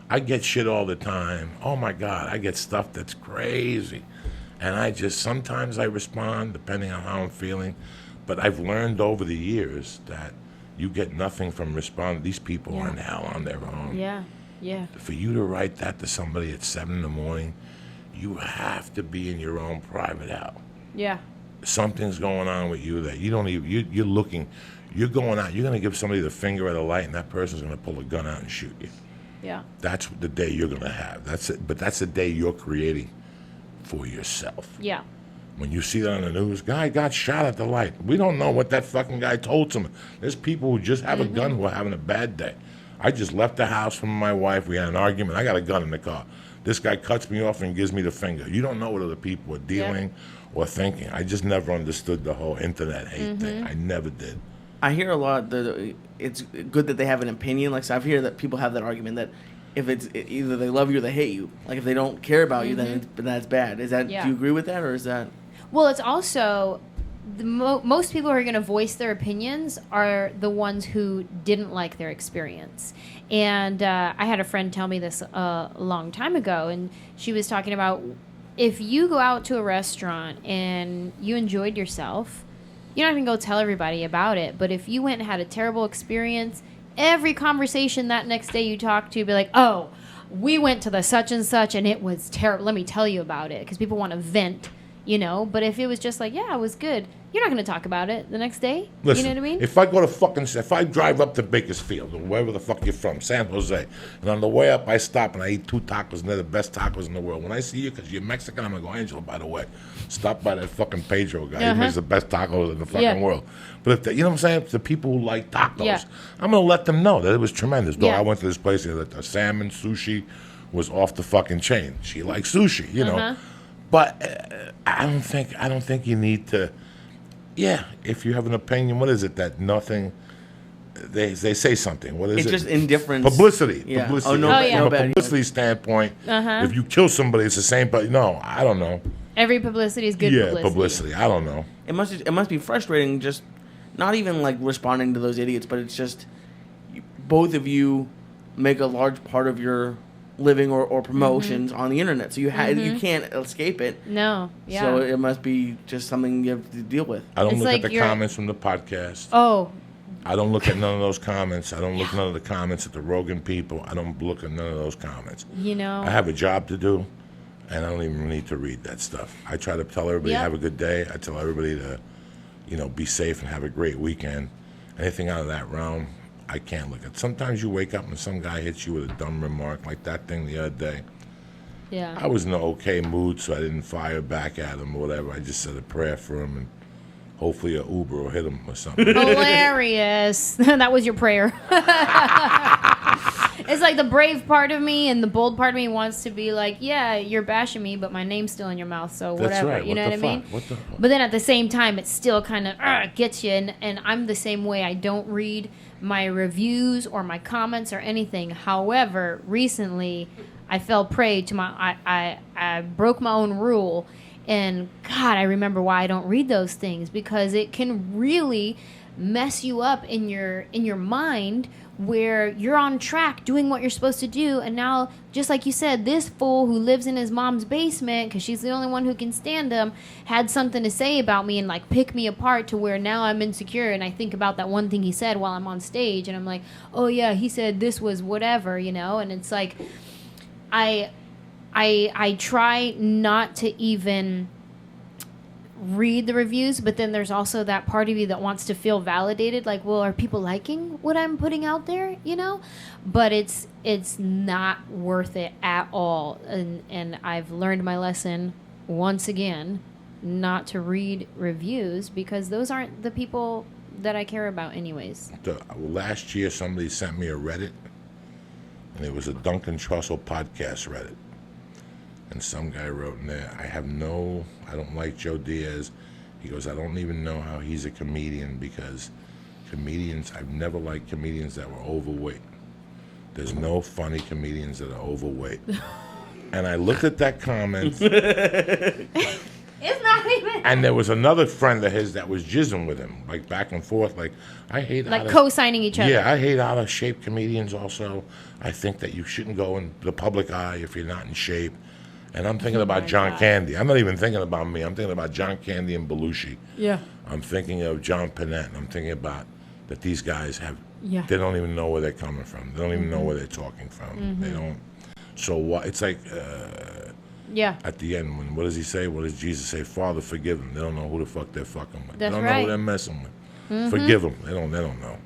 I get shit all the time. Oh, my God. I get stuff that's crazy. And sometimes I respond depending on how I'm feeling. But I've learned over the years that you get nothing from responding. These people are in hell on their own. Yeah. Yeah. For you to write that to somebody at 7 a.m, you have to be in your own private hell. Yeah. Something's going on with you that you don't even, you're looking, you're going out, you're going to give somebody the finger at a light and that person's going to pull a gun out and shoot you. Yeah. That's the day you're going to have. That's it. But that's the day you're creating for yourself. Yeah. When you see that on the news, guy got shot at the light. We don't know what that fucking guy told someone. There's people who just have a gun who are having a bad day. I just left the house from my wife. We had an argument. I got a gun in the car. This guy cuts me off and gives me the finger. You don't know what other people are dealing or thinking. I just never understood the whole internet hate thing. I never did. I hear a lot that it's good that they have an opinion. Like, so I've heard that people have that argument that if it's either they love you or they hate you. Like, if they don't care about you, then that's bad. Is that? Do you agree with that, or is that? Well, it's also most people who are going to voice their opinions are the ones who didn't like their experience. And I had a friend tell me this a long time ago, and she was talking about if you go out to a restaurant and you enjoyed yourself, you're not going to go tell everybody about it. But if you went and had a terrible experience, every conversation that next day you talk to, be like, oh, we went to the such and such and it was terrible. Let me tell you about it, because people want to vent. You know, but if it was just like, yeah, it was good, you're not going to talk about it the next day. Listen, you know what I mean? If I drive up to Bakersfield or wherever the fuck you're from, San Jose, and on the way up I stop and I eat 2 tacos and they're the best tacos in the world. When I see you, because you're Mexican, I'm going to go, Angela, by the way, stop by that fucking Pedro guy. He makes the best tacos in the fucking world. But if you know what I'm saying? If the people who like tacos, I'm going to let them know that it was tremendous. Though I went to this place that the salmon sushi was off the fucking chain. She likes sushi, you know. But I don't think you need to. Yeah, if you have an opinion, what is it that nothing? They say something. What is it? It's just indifference. Publicity. Yeah. Publicity. From a publicity standpoint, if you kill somebody, it's the same. But no, I don't know. Every publicity is good publicity. Yeah, publicity. I don't know. It must be frustrating. Just not even like responding to those idiots, but it's just both of you make a large part of your living or promotions on the internet, so you can't escape it. No, yeah. So it must be just something you have to deal with. I don't look at the comments from the podcast. Oh, I don't look at none of those comments. I don't look at none of the comments at the Rogan people. I don't look at none of those comments. You know, I have a job to do, and I don't even need to read that stuff. I try to tell everybody have a good day. I tell everybody to, be safe and have a great weekend. Anything out of that realm, I can't look at. Sometimes you wake up and some guy hits you with a dumb remark, like that thing the other day. Yeah. I was in an okay mood, so I didn't fire back at him or whatever. I just said a prayer for him, and hopefully an Uber will hit him or something. Hilarious. That was your prayer. It's like the brave part of me and the bold part of me wants to be like, yeah, you're bashing me, but my name's still in your mouth, so whatever. That's right. You know what I mean? What the fuck? But then at the same time, it still kind of gets you. And I'm the same way. I don't read my reviews or my comments or anything. However, recently, I fell prey to I broke my own rule. And God, I remember why I don't read those things, because it can really mess you up in your mind, where you're on track doing what you're supposed to do, and now, just like you said, this fool who lives in his mom's basement because she's the only one who can stand him had something to say about me and like pick me apart, to where now I'm insecure and I think about that one thing he said while I'm on stage, and I'm like, oh yeah, he said this was whatever, and it's like I try not to even read the reviews, but then there's also that part of you that wants to feel validated, like, well, are people liking what I'm putting out there, but it's not worth it at all, and I've learned my lesson once again, not to read reviews, because those aren't the people that I care about anyways. Last year somebody sent me a Reddit, and it was a Duncan Trussell podcast Reddit. And some guy wrote in there, I don't like Joe Diaz. He goes, I don't even know how he's a comedian, because I've never liked comedians that were overweight. There's no funny comedians that are overweight. And I looked at that comment. It's not even. And there was another friend of his that was jizzing with him, like back and forth, like, I hate like co-signing each other. Yeah, I hate out of shape comedians also. I think that you shouldn't go in the public eye if you're not in shape. And I'm thinking about John Candy. I'm not even thinking about me. I'm thinking about John Candy and Belushi. Yeah. I'm thinking of John Panette. I'm thinking about that these guys they don't even know where they're coming from. They don't even know where they're talking from. They don't. So what? It's like at the end, what does he say? What does Jesus say? Father, forgive them. They don't know who the fuck they're fucking with. That's they don't right. know who they're messing with. Forgive them. They don't know.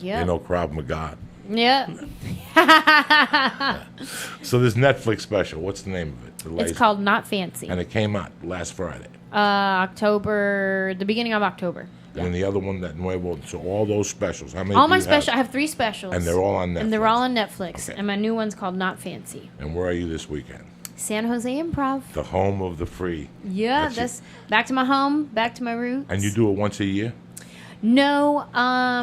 Yeah. They know Krav Maga. Yeah. So this Netflix special, what's the name of it? It's called Not Fancy. And it came out last Friday. The beginning of October. And then the other one, that Nuevo. So all those specials. How many? All my specials. I have 3 specials. And they're all on Netflix. And they're all on Netflix. Okay. And my new one's called Not Fancy. And where are you this weekend? San Jose Improv. The home of the free. Yeah, that's back to my home, back to my roots. And you do it once a year? No.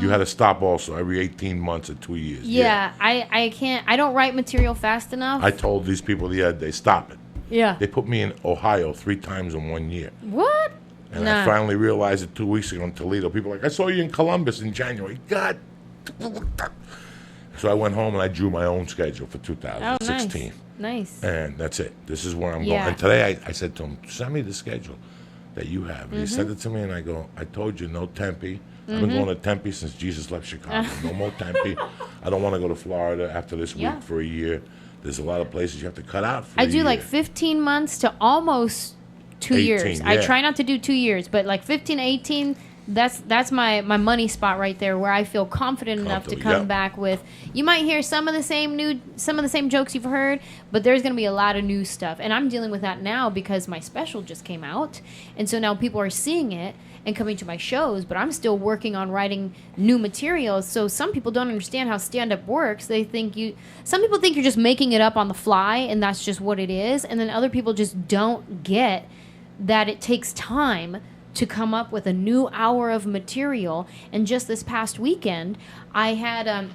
You had to stop also every 18 months or 2 years. Yeah, I can't. I don't write material fast enough. I told these people the other day, stop it. Yeah. They put me in Ohio 3 times in 1 year. What? And I finally realized it 2 weeks ago in Toledo. People were like, I saw you in Columbus in January. God. So I went home and I drew my own schedule for 2016. Oh, nice. And that's it. This is where I'm going. And today I said to him, send me the schedule that you have. And he sent it to me, and I go, I told you, no Tempe. I've been going to Tempe since Jesus left Chicago. No more Tempe. I don't want to go to Florida after this week for a year. There's a lot of places you have to cut out for I a do year. like 15 months to almost 2 years. Yeah. I try not to do 2 years, but like 15, 18, that's my money spot right there, where I feel confident enough to come back with. You might hear some of the same jokes you've heard, but there's going to be a lot of new stuff. And I'm dealing with that now because my special just came out. And so now people are seeing it and coming to my shows, but I'm still working on writing new materials. So some people don't understand how stand-up works. Some people think you're just making it up on the fly, and that's just what it is. And then other people just don't get that it takes time to come up with a new hour of material. And just this past weekend, I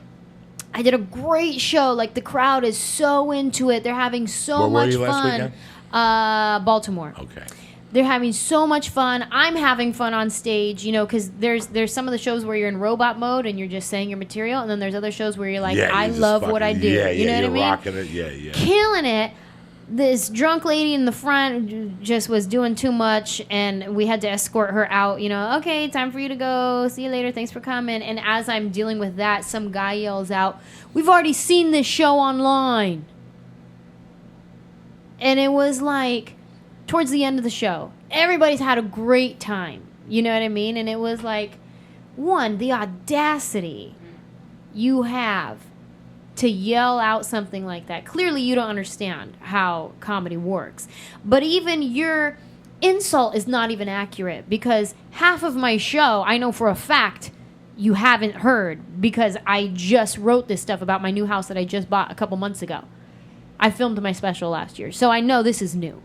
did a great show. Like, the crowd is so into it. They're having so much fun. Where were you last weekend? Baltimore. Okay. They're having so much fun. I'm having fun on stage, because there's some of the shows where you're in robot mode and you're just saying your material, and then there's other shows where you're like, I love what I do. Yeah, you know what I mean? Rocking it. Yeah. Killing it. this drunk lady in the front just was doing too much, and we had to escort her out. Okay, time for you to go. See you later. Thanks for coming. And as I'm dealing with that, some guy yells out, "We've already seen this show online." And it was like towards the end of the show. Everybody's had a great time. You know what I mean? And it was like, one, the audacity you have to yell out something like that. Clearly, you don't understand how comedy works. But even your insult is not even accurate, because half of my show, I know for a fact, you haven't heard, because I just wrote this stuff about my new house that I just bought a couple months ago. I filmed my special last year, so I know this is new.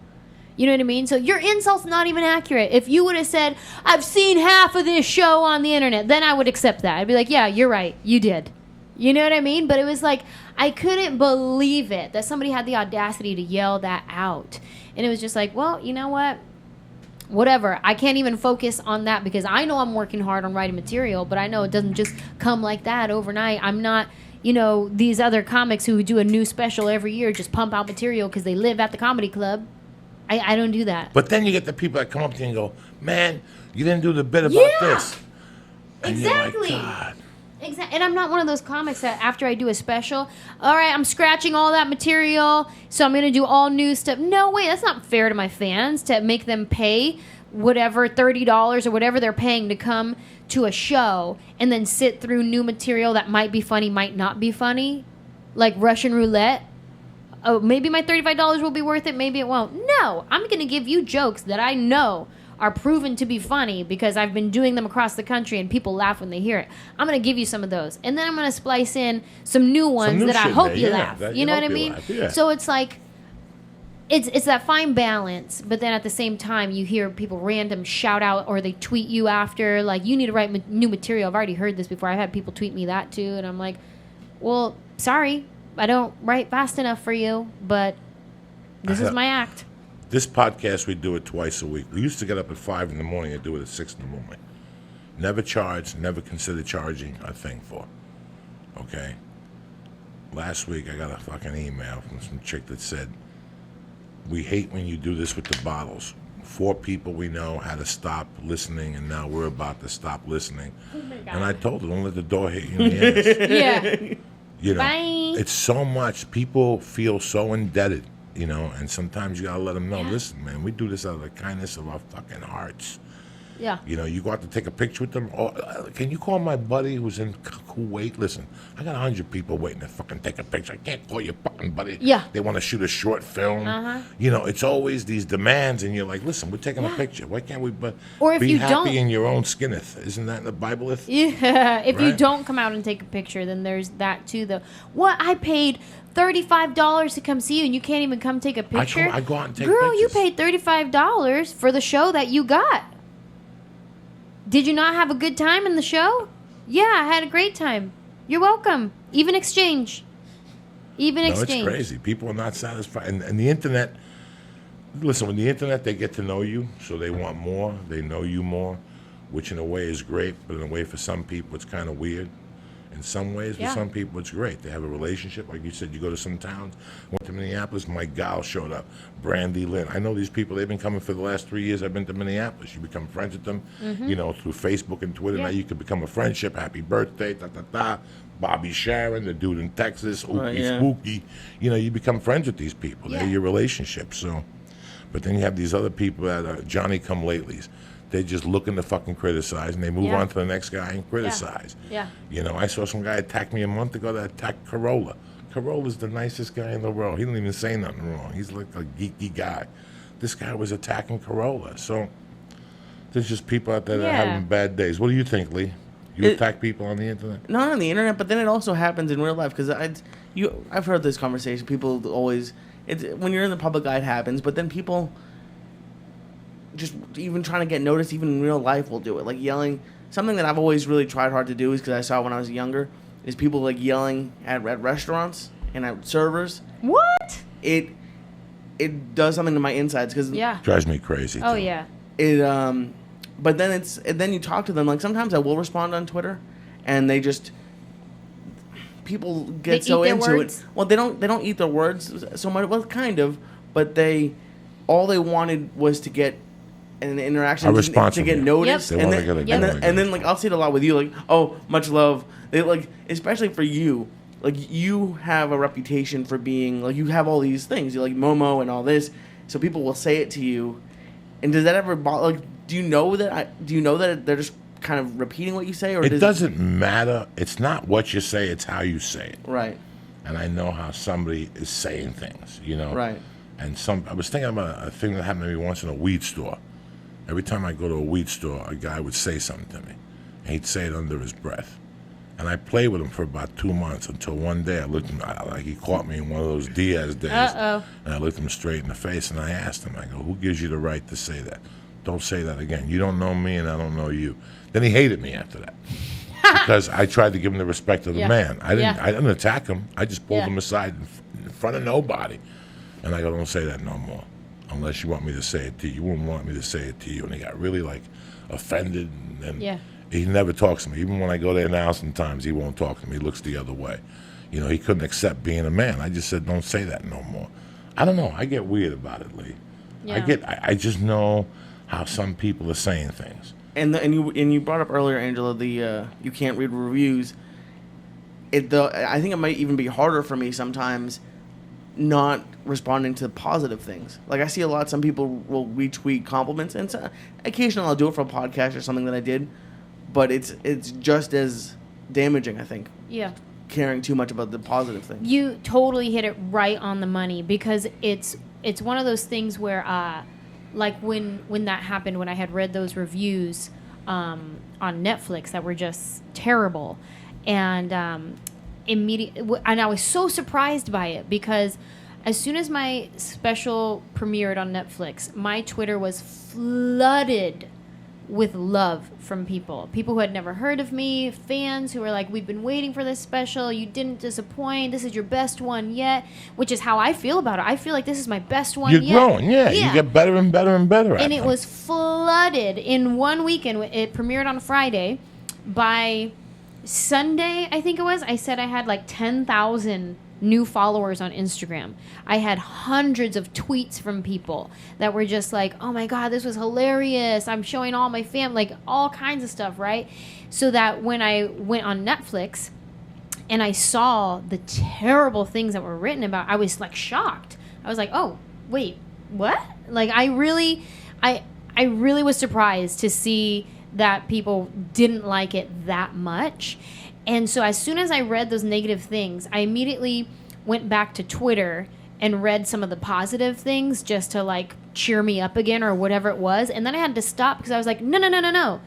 You know what I mean? So your insult's not even accurate. If you would have said, "I've seen half of this show on the internet," then I would accept that. I'd be like, yeah, you're right. You did. You know what I mean? But it was like, I couldn't believe it that somebody had the audacity to yell that out. And it was just like, well, you know what? Whatever. I can't even focus on that, because I know I'm working hard on writing material, but I know it doesn't just come like that overnight. I'm not, these other comics who do a new special every year, just pump out material because they live at the comedy club. I don't do that. But then you get the people that come up to you and go, "Man, you didn't do the bit about this." And exactly. You're like, God. Exactly. And I'm not one of those comics that after I do a special, all right, I'm scratching all that material, so I'm going to do all new stuff. No way. That's not fair to my fans to make them pay whatever, $30 or whatever they're paying to come to a show and then sit through new material that might be funny, might not be funny, like Russian roulette. Oh, maybe my $35 will be worth it, maybe it won't. No, I'm going to give you jokes that I know are proven to be funny because I've been doing them across the country and people laugh when they hear it. I'm going to give you some of those. And then I'm going to splice in some new ones that I hope you laugh. You know what I mean? Yeah. So it's like, it's that fine balance, but then at the same time, you hear people random shout out or they tweet you after, like, you need to write new material. I've already heard this before. I've had people tweet me that too. And I'm like, well, sorry. I don't write fast enough for you, but this is my act. This podcast, we do it twice a week. We used to get up at 5 in the morning and do it at 6 in the morning. Never charged, never considered charging a thing for. Okay? Last week, I got a fucking email from some chick that said, "We hate when you do this with the bottles. 4 people we know had to stop listening, and now we're about to stop listening." Oh my God. And I told her, don't let the door hit you in the ass. Yeah. Bye. It's so much. People feel so indebted, and sometimes you got to let them know, listen, man, we do this out of the kindness of our fucking hearts. Yeah. You go out to take a picture with them. Or, can you call my buddy who's in Kuwait? Listen, I got 100 people waiting to fucking take a picture. I can't call your fucking buddy. Yeah. They want to shoot a short film. Uh-huh. It's always these demands, and you're like, listen, we're taking a picture. Why can't we or if be you happy don't, in your own skinneth? Isn't that in the Bible? Yeah. If you Right? don't come out and take a picture, then there's that too, though. What? I paid $35 to come see you, and you can't even come take a picture? I go out and take Girl, pictures. you paid $35 for the show that you got. Did you not have a good time in the show? Yeah, I had a great time. You're welcome. Even exchange. It's crazy. People are not satisfied. And the internet, listen, with the internet, they get to know you, so they want more. They know you more, which in a way is great, but in a way for some people it's kind of weird. In some ways, for some people, it's great. They have a relationship. Like you said, you go to some towns. Went to Minneapolis, my gal showed up. Brandy Lynn. I know these people. They've been coming for the last 3 years. I've been to Minneapolis. You become friends with them, through Facebook and Twitter. Yeah. Now you can become a friendship. Happy birthday, da-da-da. Bobby Sharon, the dude in Texas, Ookie Spooky. You become friends with these people. Yeah. They're your relationship. So, but then you have these other people that are Johnny-come-latelys. They're just looking to fucking criticize, and they move on to the next guy and criticize. Yeah. I saw some guy attack me a month ago that attacked Corolla. Corolla's the nicest guy in the world. He didn't even say nothing wrong. He's like a geeky guy. This guy was attacking Corolla. So there's just people out there that are having bad days. What do you think, Lee? You attack people on the internet? Not on the internet, but then it also happens in real life. Because I've heard this conversation. People always, when you're in the public eye, it happens. But then people just even trying to get noticed, even in real life, will do it. Like yelling. Something that I've always really tried hard to do is because I saw when I was younger, is people like yelling at restaurants and at servers. What? It does something to my insides because Drives me crazy. Oh, too. yeah. But then you talk to them. Like sometimes I will respond on Twitter, and they just people get so into it. Well, they don't eat their words so much. Well, kind of, but all they wanted was to get an interaction, A response to from get you. noticed, Yep. and They then, wanna get a- and then like I'll see it a lot with you, like, oh, much love. They like, especially for you, like you have a reputation for being like, you have all these things, you like Momo and all this, so people will say it to you. And does that ever like? Do you know that they're just kind of repeating what you say, or It doesn't matter. It's not what you say; it's how you say it. Right. And I know how somebody is saying things, you know. Right. And I was thinking about a thing that happened to me once in a weed store. Every time I go to a weed store, a guy would say something to me, and he'd say it under his breath. And I played with him for about 2 months until one day I looked at him, like he caught me in one of those Diaz days. Uh-oh. And I looked him straight in the face and I asked him, I go, who gives you the right to say that? Don't say that again. You don't know me and I don't know you. Then he hated me after that. Because I tried to give him the respect of the man. I didn't attack him. I just pulled him aside in front of nobody. And I go, don't say that no more. Unless you want me to say it to you. You wouldn't want me to say it to you. And he got really like offended and he never talks to me. Even when I go there now sometimes he won't talk to me. He looks the other way. You know, he couldn't accept being a man. I just said, don't say that no more. I don't know. I get weird about it, Lee. Yeah. I just know how some people are saying things. And you brought up earlier, Anjelah, the you can't read reviews. I think it might even be harder for me sometimes not responding to positive things. Like I see a lot, some people will retweet compliments, and occasionally I'll do it for a podcast or something that I did, but it's just as damaging, I think. Yeah. Caring too much about the positive things. You totally hit it right on the money, because it's one of those things where like when that happened, when I had read those reviews on Netflix that were just terrible, and and I was so surprised by it, because as soon as my special premiered on Netflix, my Twitter was flooded with love from people who had never heard of me, fans who were like, we've been waiting for this special, you didn't disappoint, this is your best one yet, which is how I feel about it. I feel like this is my best one You're yet. growing, yeah. You get better and better and better at it. And it was flooded in one weekend. It premiered on Friday. By Sunday, I think it was, I said I had like 10,000 new followers on Instagram. I had hundreds of tweets from people that were just like, oh my God, this was hilarious. I'm showing all my family, like all kinds of stuff, right? So that when I went on Netflix and I saw the terrible things that were written about, I was like shocked. I was like, oh, wait, what? Like I really was surprised to see that people didn't like it that much. And so as soon as I read those negative things, I immediately went back to Twitter and read some of the positive things just to like cheer me up again or whatever it was. And then I had to stop because I was like, no.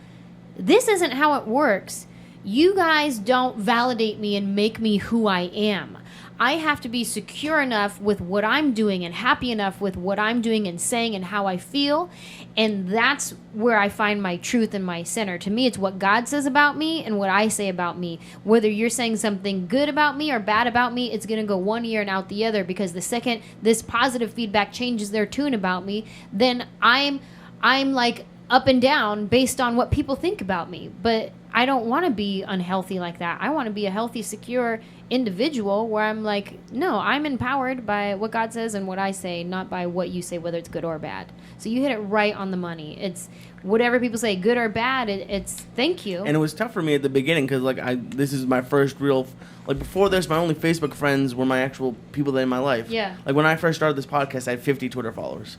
This isn't how it works. You guys don't validate me and make me who I am. I have to be secure enough with what I'm doing and happy enough with what I'm doing and saying and how I feel. And that's where I find my truth and my center. To me, it's what God says about me and what I say about me. Whether you're saying something good about me or bad about me, it's going to go one ear and out the other, because the second this positive feedback changes their tune about me, then I'm like up and down based on what people think about me. But I don't want to be unhealthy like that. I want to be a healthy, secure individual where I'm like, no, I'm empowered by what God says and what I say, not by what you say, whether it's good or bad. So you hit it right on the money. It's whatever people say, good or bad, it's thank you. And it was tough for me at the beginning because this is my first real, like before this, my only Facebook friends were my actual people that in my life. Yeah. Like when I first started this podcast, I had 50 Twitter followers.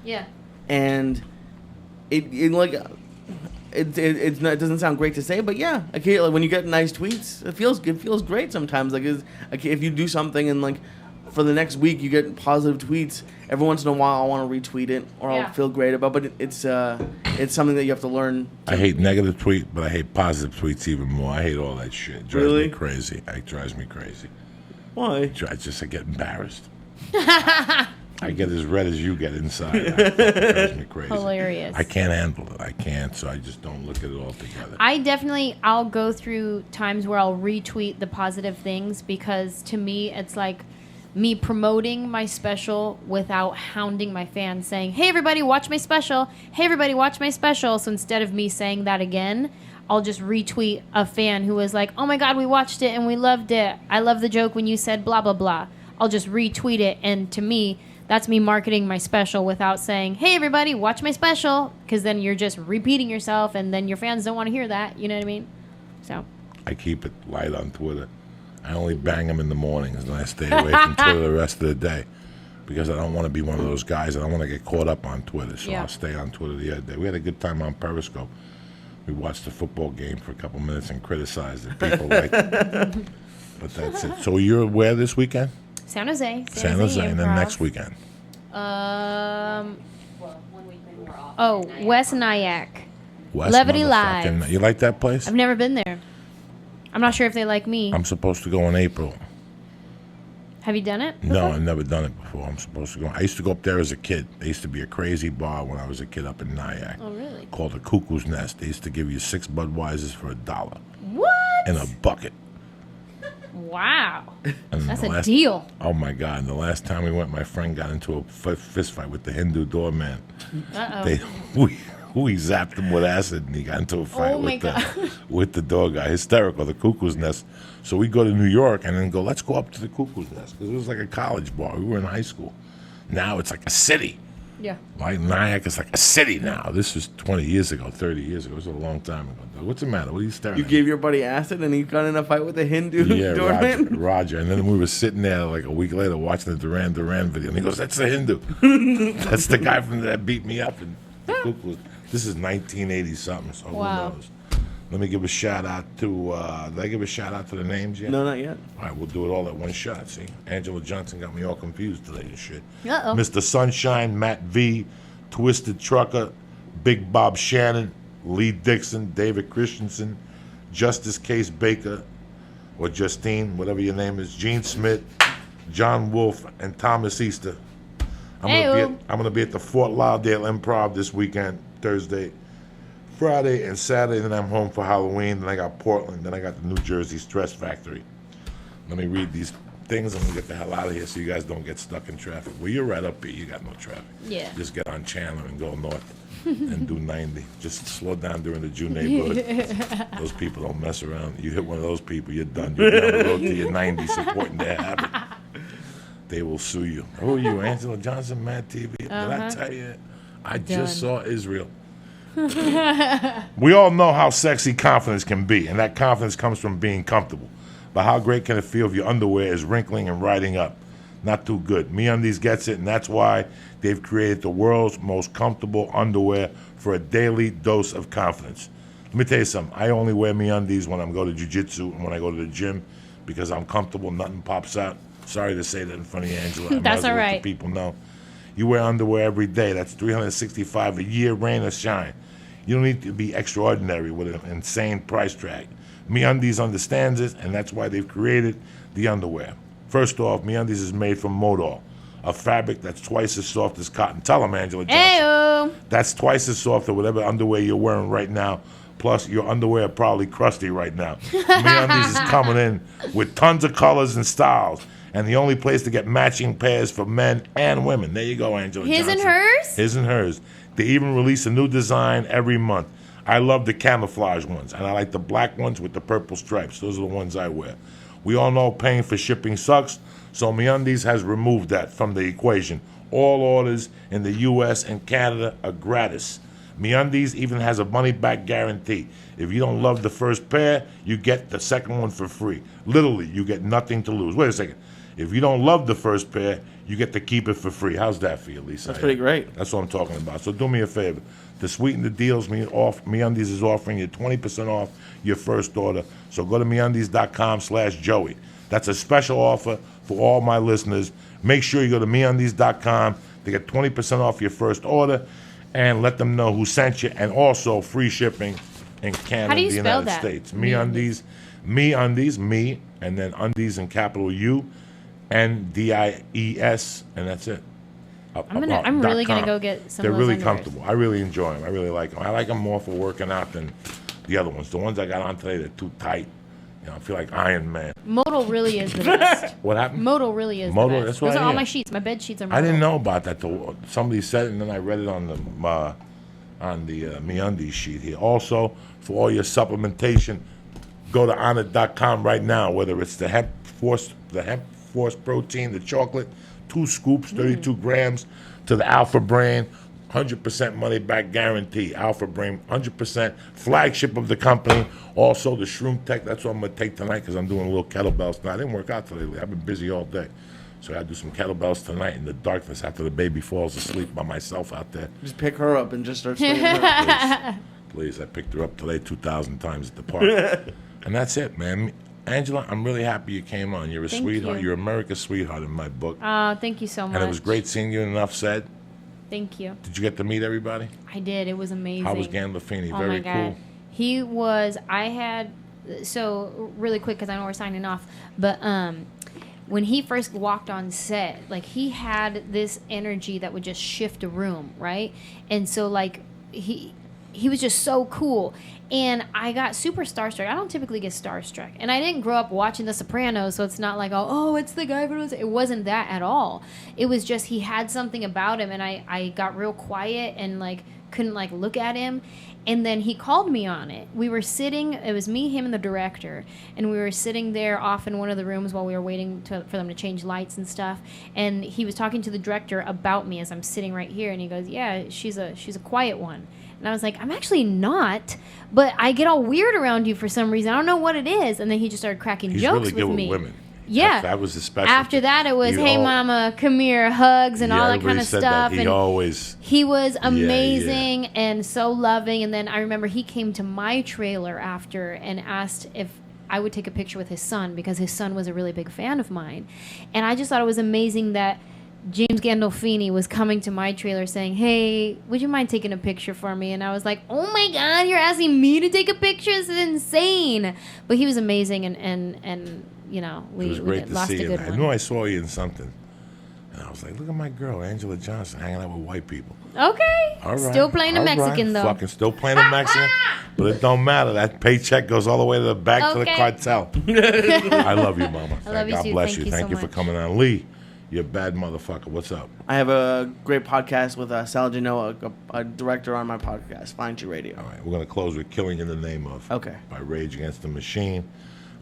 Yeah. And it doesn't sound great to say, but yeah, okay, like when you get nice tweets, it feels great sometimes. Like if you do something and like for the next week you get positive tweets, every once in a while I want to retweet it or I'll feel great about. But it's something that you have to learn. I hate negative tweet, but I hate positive tweets even more. I hate all that shit. It drives me crazy. It drives me crazy. Why? I get embarrassed. I get as red as you get inside. It drives me crazy. Hilarious. I can't handle it. I can't, so I just don't look at it all together. I'll go through times where I'll retweet the positive things, because to me it's like me promoting my special without hounding my fans saying, hey everybody, watch my special. Hey everybody, watch my special. So instead of me saying that again, I'll just retweet a fan who was like, oh my God, we watched it and we loved it. I love the joke when you said blah, blah, blah. I'll just retweet it. And to me, that's me marketing my special without saying, hey, everybody, watch my special. Because then you're just repeating yourself, and then your fans don't want to hear that. You know what I mean? So I keep it light on Twitter. I only bang them in the mornings, and I stay away from Twitter the rest of the day because I don't want to be one of those guys. I don't want to get caught up on Twitter, so I'll stay on Twitter the other day. We had a good time on Periscope. We watched the football game for a couple minutes and criticized it. People like it. But that's it. So you're where this weekend? San Jose. San Jose, and then next weekend. Well, 1 weekend we're off. Oh, West Nyack. West Levity motherfucking- Live. You like that place? I've never been there. I'm not sure if they like me. I'm supposed to go in April. Have you done it? No, before? I've never done it before. I'm supposed to go. I used to go up there as a kid. There used to be a crazy bar when I was a kid up in Nyack. Oh, really? Called the Cuckoo's Nest. They used to give you 6 Budweisers for $1 What? in a bucket. Wow. And That's the a deal. Oh my God! And the last time we went, my friend got into a fist fight with the Hindu doorman. Uh-oh. We zapped him with acid, and he got into a fight Oh my with the door guy. Hysterical, the Cuckoo's Nest. So we go to New York and then go, let's go up to the Cuckoo's Nest because it was like a college bar. We were in high school. Now it's like a city. Yeah. Like Nyack is like a city now. This was 20 years ago, 30 years ago. It was a long time ago. What's the matter? What are you staring You at? gave your buddy acid and he got in a fight with a Hindu Yeah, doorman? Roger. And then we were sitting there like a week later watching the Duran Duran video. And he goes, that's the Hindu. That's the guy from that beat me up. And the Cuckoo's. This is 1980-something, so Wow. who knows? Let me give a shout-out to, did I give a shout-out to the names yet? No, not yet. All right, we'll do it all at one shot, see? Anjelah Johnson got me all confused today and shit. Uh-oh. Mr. Sunshine, Matt V, Twisted Trucker, Big Bob Shannon, Lee Dixon, David Christensen, Justice Case Baker, or Justine, whatever your name is, Gene Smith, John Wolf, and Thomas Easter. I'm going to be at the Fort Lauderdale Improv this weekend, Thursday, Friday, and Saturday. Then I'm home for Halloween. Then I got Portland. Then I got the New Jersey Stress Factory. Let me read these things. I'm going to get the hell out of here so you guys don't get stuck in traffic. Well, you're right up here. You got no traffic. Yeah. Just get on Chandler and go north and do 90. Just slow down during the Jew neighborhood. Those people don't mess around. You hit one of those people, you're done. You're down the road to your 90 supporting their habit. They will sue you. Who are you, Anjelah Johnson, Mad TV? Did I tell you? I just saw Israel. We all know how sexy confidence can be, and that confidence comes from being comfortable. But how great can it feel if your underwear is wrinkling and riding up? Not too good. MeUndies gets it, and that's why they've created the world's most comfortable underwear for a daily dose of confidence. Let me tell you something. I only wear MeUndies when I'm going to jiu-jitsu and when I go to the gym because I'm comfortable. Nothing pops out. Sorry to say that in front of you, Anjelah. That's all right. Let the people know. You wear underwear every day. That's 365 a year, rain or shine. You don't need to be extraordinary with an insane price tag. MeUndies understands it, and that's why they've created the underwear. First off, MeUndies is made from modal, a fabric that's twice as soft as cotton. Tell them, Anjelah Johnson. Ayo. That's twice as soft as whatever underwear you're wearing right now. Plus, your underwear are probably crusty right now. MeUndies is coming in with tons of colors and styles. And the only place to get matching pairs for men and women. There you go, Anjelah His Johnson. and hers? His and hers. They even release a new design every month. I love the camouflage ones, and I like the black ones with the purple stripes. Those are the ones I wear. We all know paying for shipping sucks, so MeUndies has removed that from the equation. All orders in the U.S. and Canada are gratis. MeUndies even has a money-back guarantee. If you don't love the first pair, you get the second one for free. Literally, you get nothing to lose. Wait a second. If you don't love the first pair, you get to keep it for free. How's that for you, Lisa? That's pretty great. That's what I'm talking about. So do me a favor. To sweeten the deals, MeUndies is offering you 20% off your first order. So go to MeUndies.com/Joey. That's a special offer for all my listeners. Make sure you go to MeUndies.com to get 20% off your first order and let them know who sent you, and also free shipping in Canada How do you and the spell United that? States. MeUndies, me, and then undies in capital U, NDIES, and that's it. I'm really gonna go get some They're of those really underwears. comfortable. I really enjoy them. I really like them. I like them more for working out than the other ones. The ones I got on today, they're too tight. You know, I feel like Iron Man. Modal really is the best. What happened? Modal really is Modal, the best. that's what Those I are all hear. my sheets. My bed sheets are modal. I didn't know about that till somebody said it, and then I read it on the MeUndies sheet here. Also, for all your supplementation, go to Onnit.com right now. Whether it's the hemp Force Protein, the chocolate, 2 scoops, 32 grams, to the Alpha Brain, 100% money back guarantee. Alpha Brain, 100% flagship of the company. Also, the Shroom Tech, that's what I'm going to take tonight because I'm doing a little kettlebells tonight. I didn't work out today. I've been busy all day. So I got to do some kettlebells tonight in the darkness after the baby falls asleep by myself out there. Just pick her up and just start swinging her. Please, I picked her up today 2,000 times at the park. And that's it, man. Angela, I'm really happy you came on. You're a sweetheart. you. You're America's sweetheart in my book. Thank you so much. And it was great seeing you, enough said. Thank you. Did you get to meet everybody? I did. It was amazing. How was Gandolfini? Oh Very my God. cool. He was. So really quick because I know we're signing off, but when he first walked on set, like he had this energy that would just shift a room, right? And so like he was just so cool. And I got super starstruck. I don't typically get starstruck. And I didn't grow up watching The Sopranos, so it's not like, oh, it's the guy. It wasn't that at all. It was just he had something about him, and I got real quiet and like couldn't like look at him. And then he called me on it. We were sitting, it was me, him, and the director. And we were sitting there off in one of the rooms while we were waiting for them to change lights and stuff. And he was talking to the director about me as I'm sitting right here. And he goes, yeah, she's a quiet one. And I was like, I'm actually not, but I get all weird around you for some reason. I don't know what it is. And then he just started cracking He's jokes really good with me. Women. Yeah. That was his specialty. After that, it was, hey, mama, come here, hugs, and all that kind of said stuff. That. He was amazing and so loving. And then I remember he came to my trailer after and asked if I would take a picture with his son because his son was a really big fan of mine. And I just thought it was amazing that James Gandolfini was coming to my trailer saying, hey, would you mind taking a picture for me? And I was like, oh my God, you're asking me to take a picture? This is insane. But he was amazing, and you know, we lost a good one. I knew I saw you in something. And I was like, look at my girl, Anjelah Johnson, hanging out with white people. Okay. All right. Still playing the Mexican, though. Fucking still playing the Mexican. But it don't matter. That paycheck goes all the way to the back to the cartel. I love you, Mama. I love you, God too. bless Thank you Thank so you for much. coming on. Lee, you're a bad motherfucker. What's up? I have a great podcast with Sal Genoa, a director on my podcast, Find You Radio. All right, we're going to close with Killing in the Name of Okay. by Rage Against the Machine.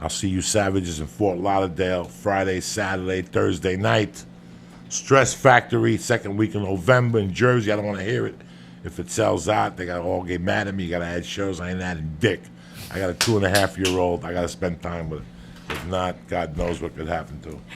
I'll see you savages in Fort Lauderdale Friday, Saturday, Thursday night. Stress Factory, second week in November in Jersey. I don't want to hear it. If it sells out, they got to all get mad at me. You got to add shows. I ain't adding dick. I got a 2.5-year-old. I got to spend time with it. If not, God knows what could happen to it.